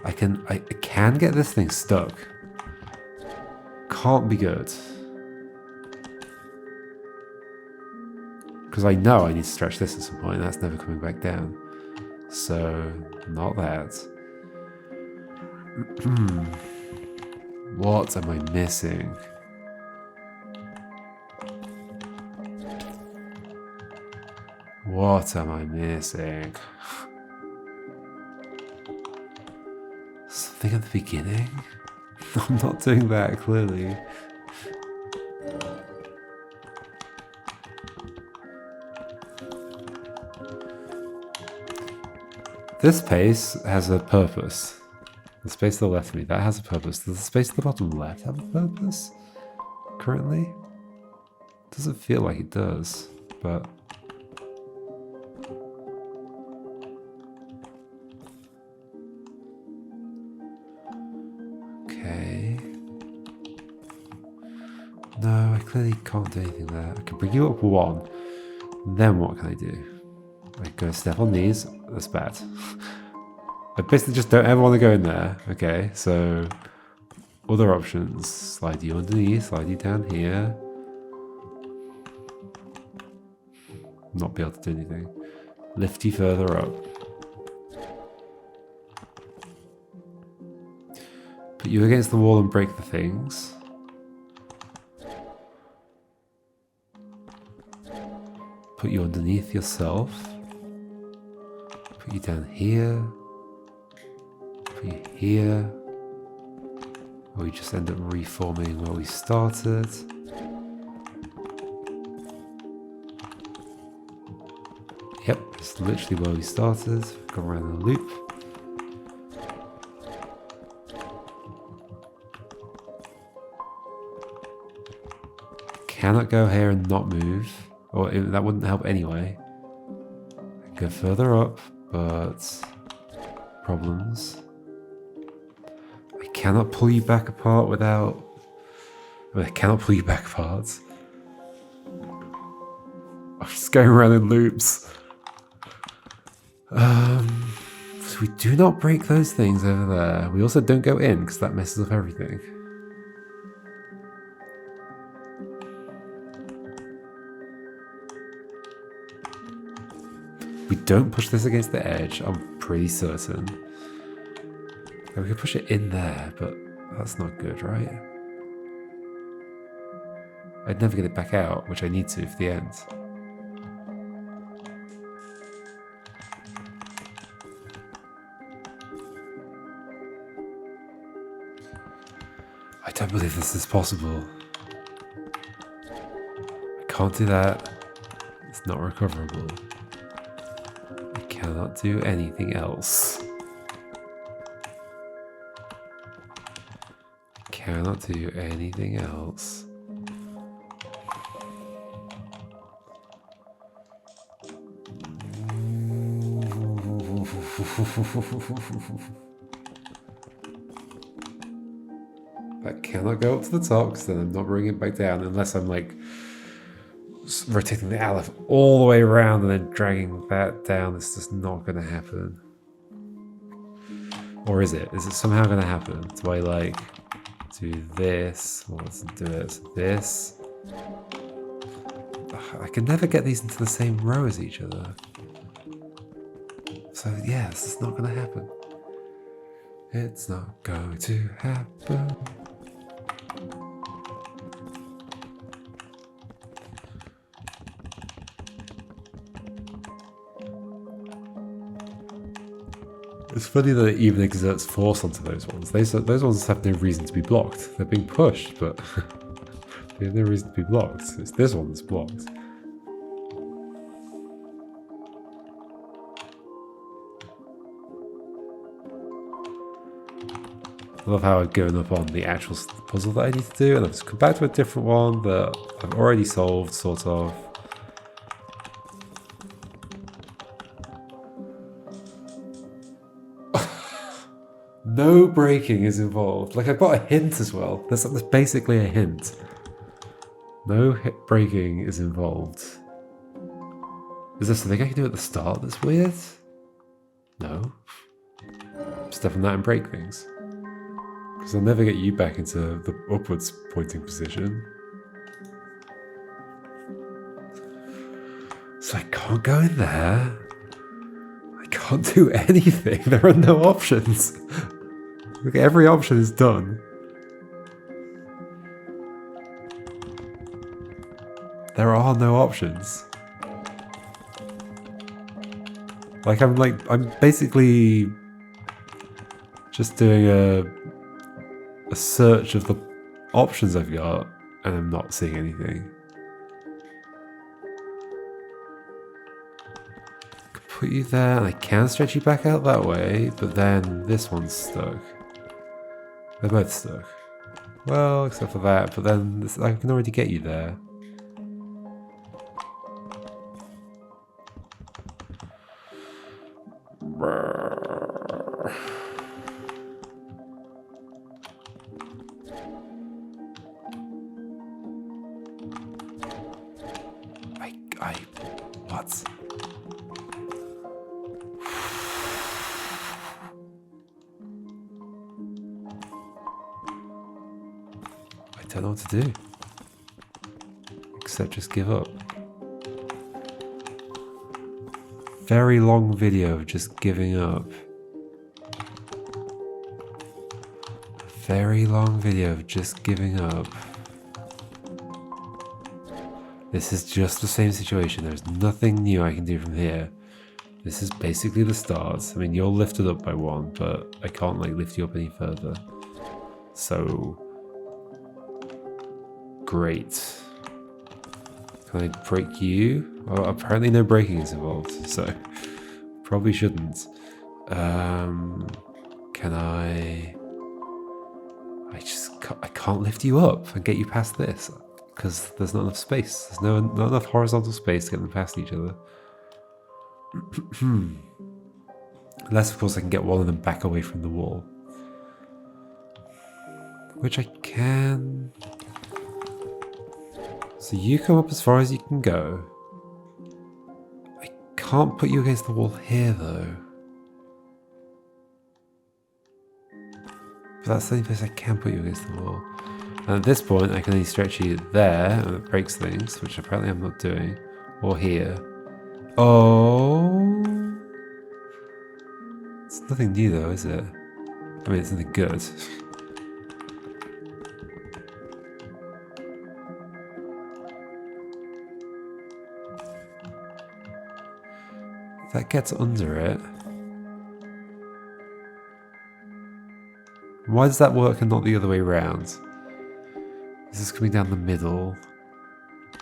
I can get this thing stuck. Can't be good. Because I know I need to stretch this at some point, and that's never coming back down. So, not that. What am I missing? What am I missing? Something at the beginning? I'm not doing that, clearly. This space has a purpose. The space to the left of me, that has a purpose. Does the space at the bottom left have a purpose? Currently? Doesn't feel like it does, but... Okay. No, I clearly can't do anything there. I can bring you up one. Then what can I do? I go step on these. That's bad. I basically just don't ever want to go in there. Okay, so Other options. Slide you underneath, slide you down here. Not be able to do anything. Lift you further up. Put you against the wall and break the things. Put you underneath yourself. Put you down here. Put you here. Or we just end up reforming where we started. Yep, it's literally where we started. Go around the loop. Cannot go here and not move. Or that wouldn't help anyway. Go further up, but problems. I cannot pull you back apart without... I cannot pull you back apart. I'm just going around in loops. So we do not break those things over there. We also don't go in because that messes up everything. We don't push this against the edge, I'm pretty certain. We can push it in there, but that's not good, right? I'd never get it back out, which I need to for the end. I don't believe this is possible. I can't do that. It's not recoverable. I cannot do anything else. I cannot do anything else. That cannot go up to the top because then I'm not bringing it back down unless I'm like rotating the Aleph all the way around and then dragging that down. It's just not going to happen. Or is it? Is it somehow going to happen? Do I like do this? Well, let's do it. This. Ugh, I can never get these into the same row as each other. So yeah, this is not going to happen. It's not going to happen. It's funny that it even exerts force onto those ones. Those ones have no reason to be blocked. They're being pushed, but they have no reason to be blocked. It's this one that's blocked. I love how I've given up on the actual puzzle that I need to do, and I've just come back to a different one that I've already solved, sort of. No breaking is involved. Like, I've got a hint as well. There's basically a hint. No breaking is involved. Is there something I can do at the start that's weird? No. Step on that and break things. Because I'll never get you back into the upwards pointing position. So I can't go in there. I can't do anything. There are no options. Look, every option is done. There are no options. I'm basically just doing a search of the options I've got, and I'm not seeing anything. I can put you there, and I can stretch you back out that way, but then this one's stuck. They're both stuck. Well, except for that, but then I can already get you there. What? don't know what to do. Except just give up. Very long video of just giving up. Very long video of just giving up. This is just the same situation. There's nothing new I can do from here. This is basically the start. I mean, you're lifted up by one, but I can't like lift you up any further. So great. Can I break you? Well, apparently no breaking is involved, so probably shouldn't. Can I can't lift you up and get you past this because there's not enough space. There's not enough horizontal space to get them past each other. Unless, of course, I can get one of them back away from the wall. Which I can. So you come up as far as you can go. I can't put you against the wall here, though. But that's the only place I can put you against the wall. And at this point, I can only stretch you there, and it breaks things, which apparently I'm not doing. Or here. Oh. It's nothing new, though, is it? I mean, it's nothing good. That gets under it. Why does that work and not the other way around? This is coming down the middle.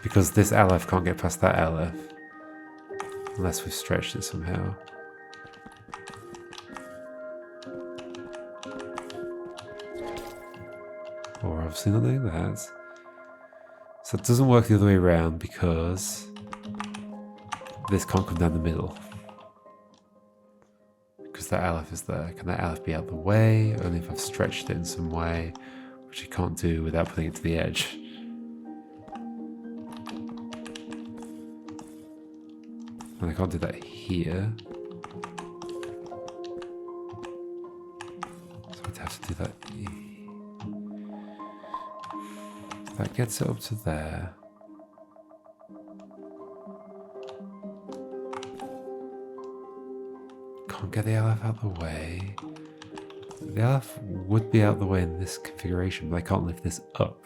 Because this Aleph can't get past that Aleph. Unless we've stretched it somehow. Or obviously not doing that. So it doesn't work the other way around because this can't come down the middle. Because that Aleph is there. Can that Aleph be out the way? Only if I've stretched it in some way, which I can't do without putting it to the edge. And I can't do that here. So I'd have to do that. That gets it up to there. Can't get the Aleph out of the way. The Aleph would be out of the way in this configuration, but I can't lift this up.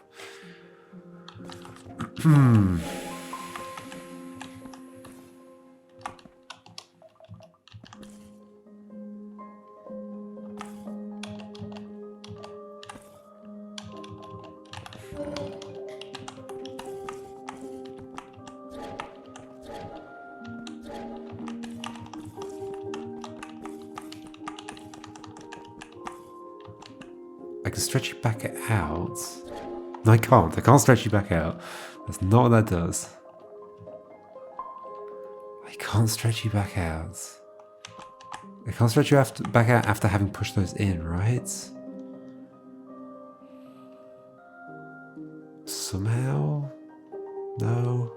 I can stretch you back out. No, I can't. I can't stretch you back out. That's not what that does. I can't stretch you back out. I can't stretch you back out after having pushed those in, right? Somehow? No.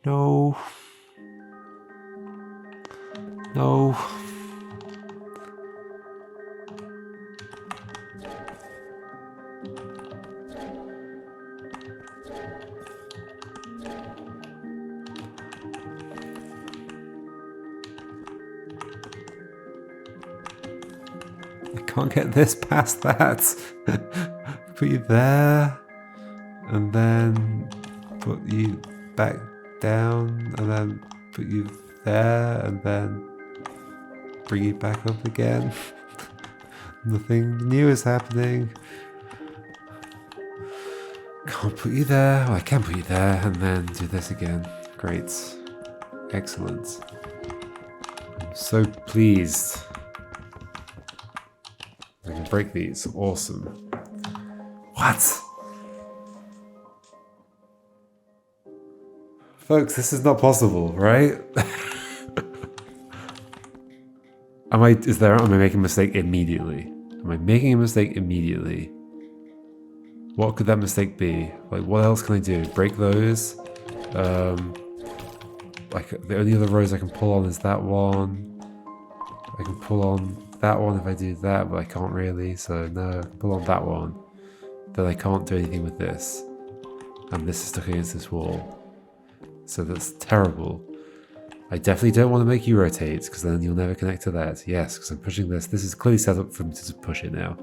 No. No. I can't get this past that. Put you there, and then put you back down, and then put you there, and then bring you back up again. Nothing new is happening. Can't put you there. Well, I can put you there, and then do this again. Great. Excellent. I'm so pleased. I can break these. Awesome. What? Folks, this is not possible, right? Am I making a mistake immediately? Am I making a mistake immediately? What could that mistake be? Like, what else can I do? Break those? like the only other rows I can pull on is that one. I can pull on that one if I do that, but I can't really, so no, I can pull on that one. Then I can't do anything with this. And this is stuck against this wall. So that's terrible. I definitely don't want to make you rotate, because then you'll never connect to that. Yes, because I'm pushing this. This is clearly set up for me to just push it now.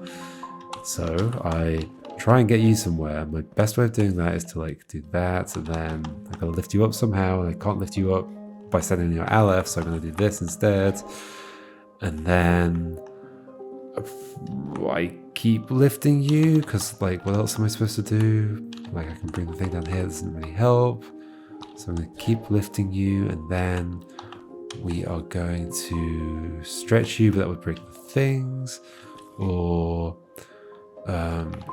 So I try and get you somewhere. My best way of doing that is to like do that, and then I gotta lift you up somehow, and I can't lift you up by sending your Aleph, so I'm gonna do this instead. And then I keep lifting you, because like what else am I supposed to do? Like I can bring the thing down here, doesn't really help. So I'm going to keep lifting you, and then we are going to stretch you, but that would break the things. Or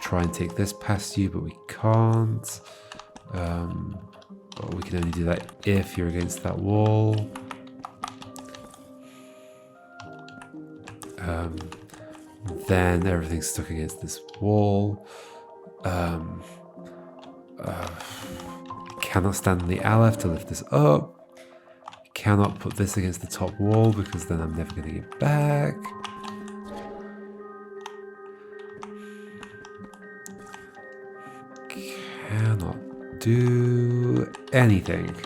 try and take this past you, but we can't. Or we can only do that if you're against that wall. Then everything's stuck against this wall. Cannot stand on the Aleph to lift this up. Cannot put this against the top wall because then I'm never going to get back. Cannot do anything.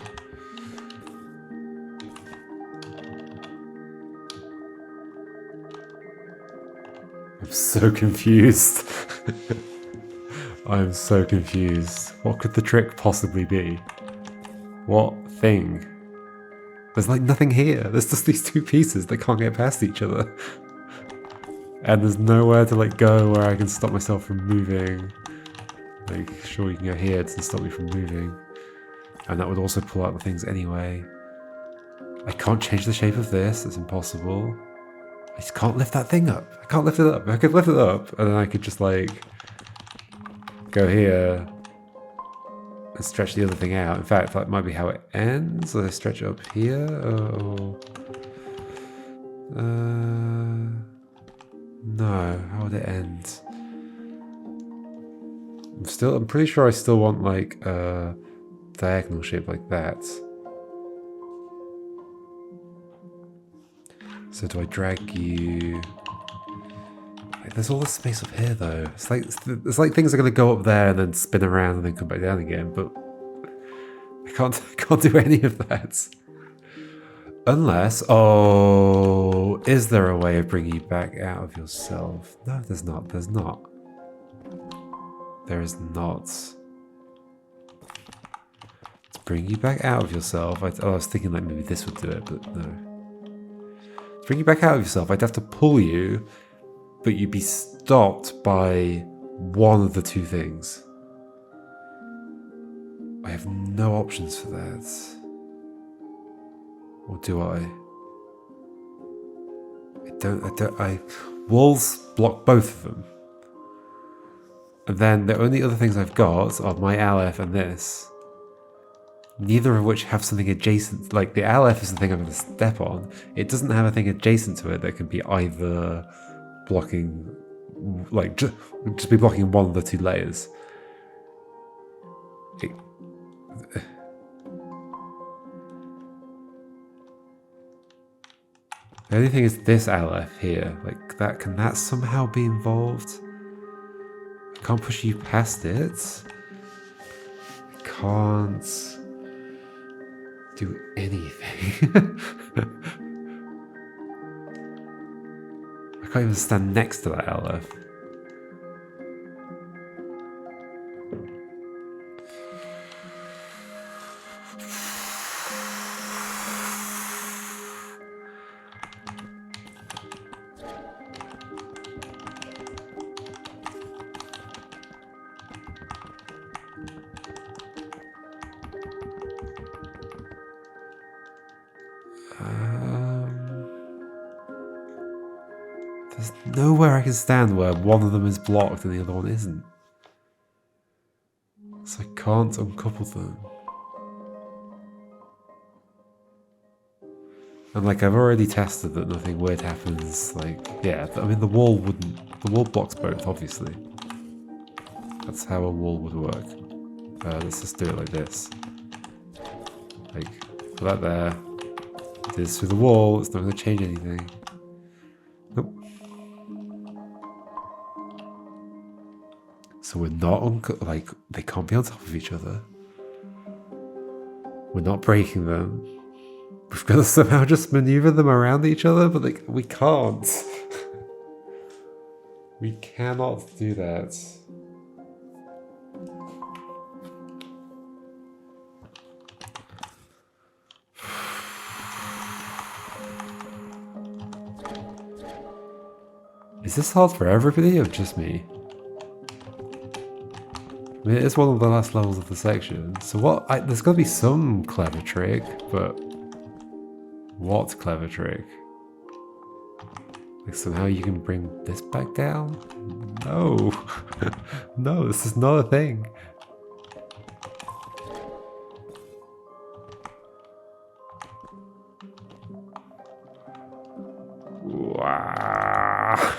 I'm so confused. I'm so confused. What could the trick possibly be? What thing? There's like nothing here. There's just these two pieces that can't get past each other. And there's nowhere to like go where I can stop myself from moving. Like, sure you can go here to stop me from moving. And that would also pull out the things anyway. I can't change the shape of this. It's impossible. I just can't lift that thing up. I can't lift it up. I could lift it up and then I could just like go here and stretch the other thing out. In fact, that might be how it ends. I stretch it up here. No, how would it end? I'm pretty sure I still want like a diagonal shape like that. So do I drag you? There's all this space up here though. It's like things are gonna go up there and then spin around and then come back down again, but I can't do any of that. Unless, oh, is there a way of bringing you back out of yourself? No, there's not. There's not. There is not. To bring you back out of yourself, I was thinking like maybe this would do it, but no. To bring you back out of yourself, I'd have to pull you, but you'd be stopped by one of the two things. I have no options for that. Or do I? Walls block both of them. And then the only other things I've got are my Aleph and this. Neither of which have something adjacent. Like the Aleph is the thing I'm going to step on. It doesn't have a thing adjacent to it that can be either blocking, like just be blocking one of the two layers. The only thing is this Aleph here. Like that, can that somehow be involved? I can't push you past it. I can't do anything. I can't even stand next to that Aleph. There's nowhere I can stand where one of them is blocked and the other one isn't. So I can't uncouple them. And like I've already tested that nothing weird happens. Like, yeah, I mean the wall blocks both, obviously. That's how a wall would work. Let's just do it like this. Like Put that there. Do this through the wall. It's not going to change anything. Nope. So we're not on, like, they can't be on top of each other. We're not breaking them. We've got to somehow just maneuver them around each other, but like, we can't. We cannot do that. Is this hard for everybody or just me? I mean, it is one of the last levels of the section. So what? There's got to be some clever trick, but what clever trick? Like somehow you can bring this back down? No. No, this is not a thing. Wow.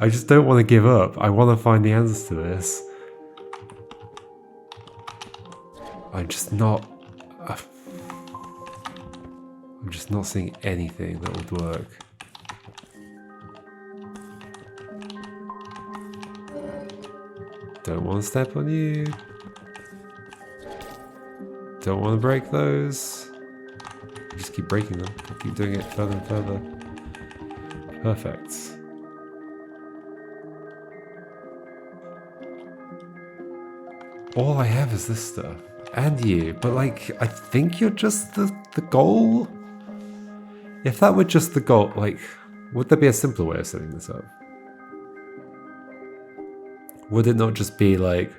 I just don't want to give up. I want to find the answers to this. I'm just not seeing anything that would work. Don't want to step on you. Don't want to break those. Just keep breaking them. Keep doing it further and further. Perfect. All I have is this stuff. And you. But like, I think you're just the goal? If that were just the goal, like, would there be a simpler way of setting this up? Would it not just be like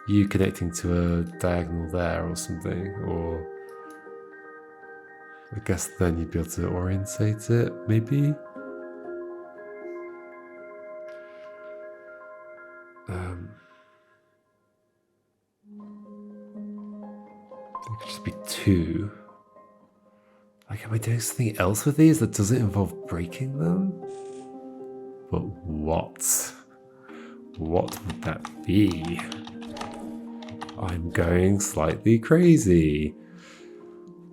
you connecting to a diagonal there or something? Or I guess then you'd be able to orientate it, maybe? It could just be two. Like, am I doing something else with these that doesn't involve breaking them? But what? What would that be? I'm going slightly crazy.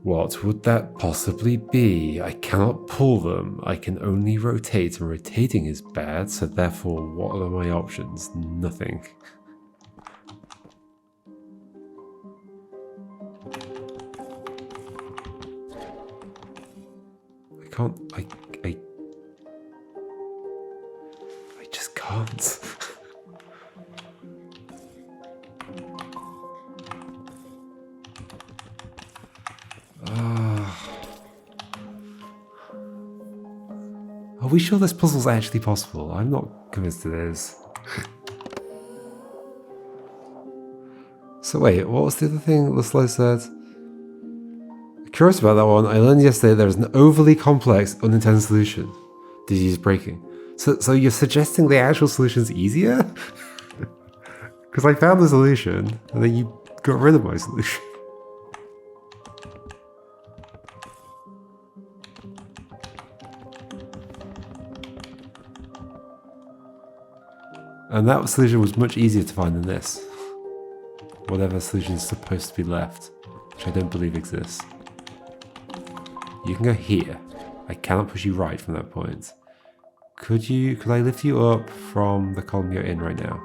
What would that possibly be? I cannot pull them. I can only rotate, and rotating is bad, so therefore, what are my options? Nothing. I can't. I just can't. Are we sure this puzzle's actually possible? I'm not convinced it is. So wait, what was the other thing Laszlo said? Curious about that one. I learned yesterday there is an overly complex, unintended solution. Did you use breaking? So you're suggesting the actual solution's easier? Because I found the solution, and then you got rid of my solution. And that solution was much easier to find than this. Whatever solution is supposed to be left, which I don't believe exists. You can go here. I cannot push you right from that point. Could I lift you up from the column you're in right now?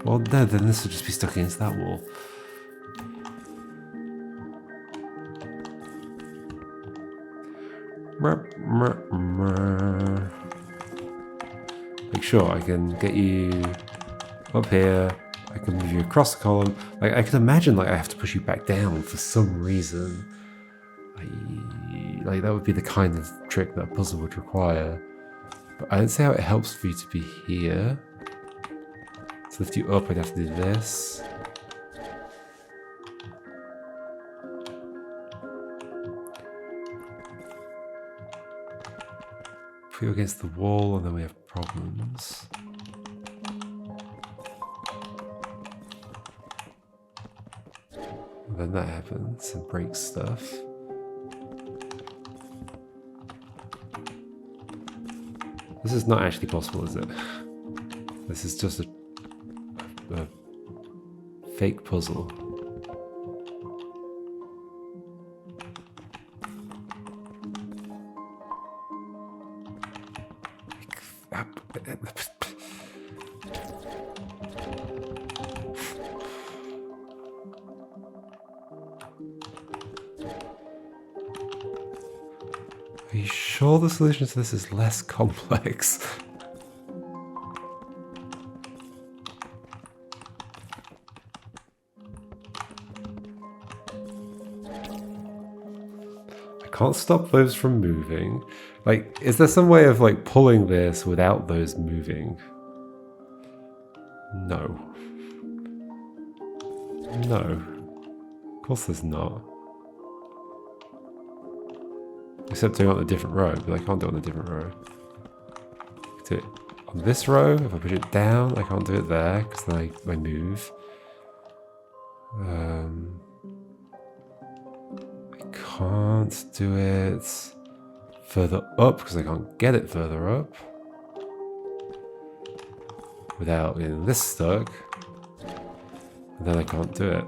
Well, no, then this will just be stuck against that wall. Like, sure, I can get you up here. I can move you across the column. Like, I can imagine, like, I have to push you back down for some reason. Like, that would be the kind of trick that a puzzle would require. But I don't see how it helps for you to be here. To lift you up, I'd have to do this. Put you against the wall, and then we have problems. And then that happens and breaks stuff. This is not actually possible, is it? This is just a fake puzzle. Are you sure the solution to this is less complex? I can't stop those from moving. Like, is there some way of like pulling this without those moving? No. No. Of course there's not. Except doing it on a different row, but I can't do it on a different row. I can do it on this row. If I push it down, I can't do it there because then I move. I can't do it further up because I can't get it further up without getting this stuck. And then I can't do it.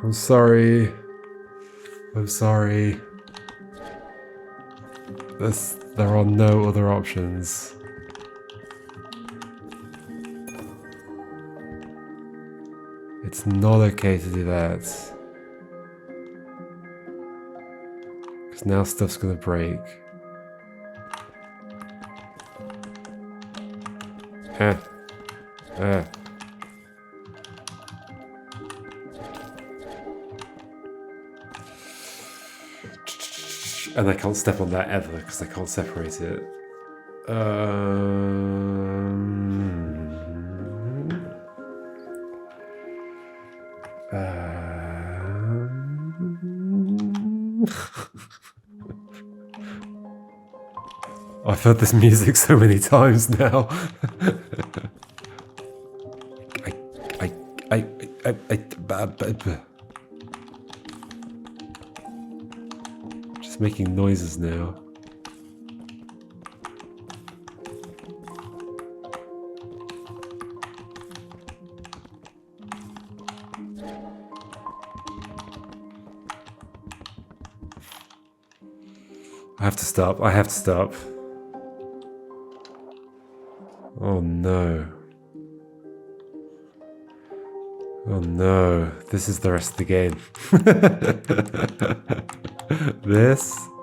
I'm sorry. I'm sorry. There are no other options. It's not okay to do that. Because now stuff's gonna break. And I can't step on that ever because I can't separate it. I've heard this music so many times now. Just making noises now. I have to stop. I have to stop. Oh no. Oh no. This is the rest of the game.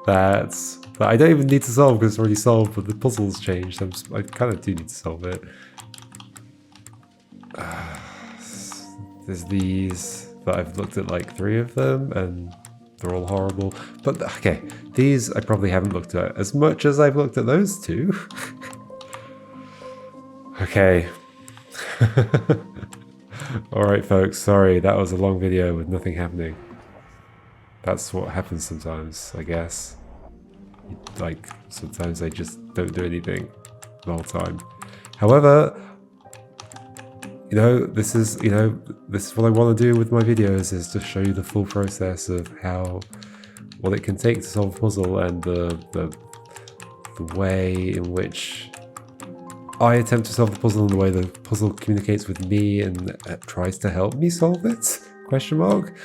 That I don't even need to solve because it's already solved, but the puzzle's changed. I kind of do need to solve it. There's these, but I've looked at like 3 of them and they're all horrible. But okay, these I probably haven't looked at as much as I've looked at those 2. Okay. Alright folks, sorry, that was a long video with nothing happening. That's what happens sometimes, I guess. Like, sometimes I just don't do anything the whole time. However, this is what I want to do with my videos, is to show you the full process of what it can take to solve a puzzle, and the way in which I attempt to solve the puzzle, and the way the puzzle communicates with me and tries to help me solve it, question mark.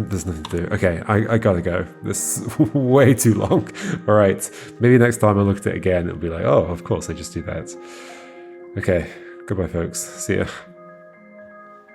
There's nothing to do. Okay, I gotta go. This is way too long. Alright, maybe next time I look at it again, it'll be like, oh, of course, I just do that. Okay, goodbye folks. See ya.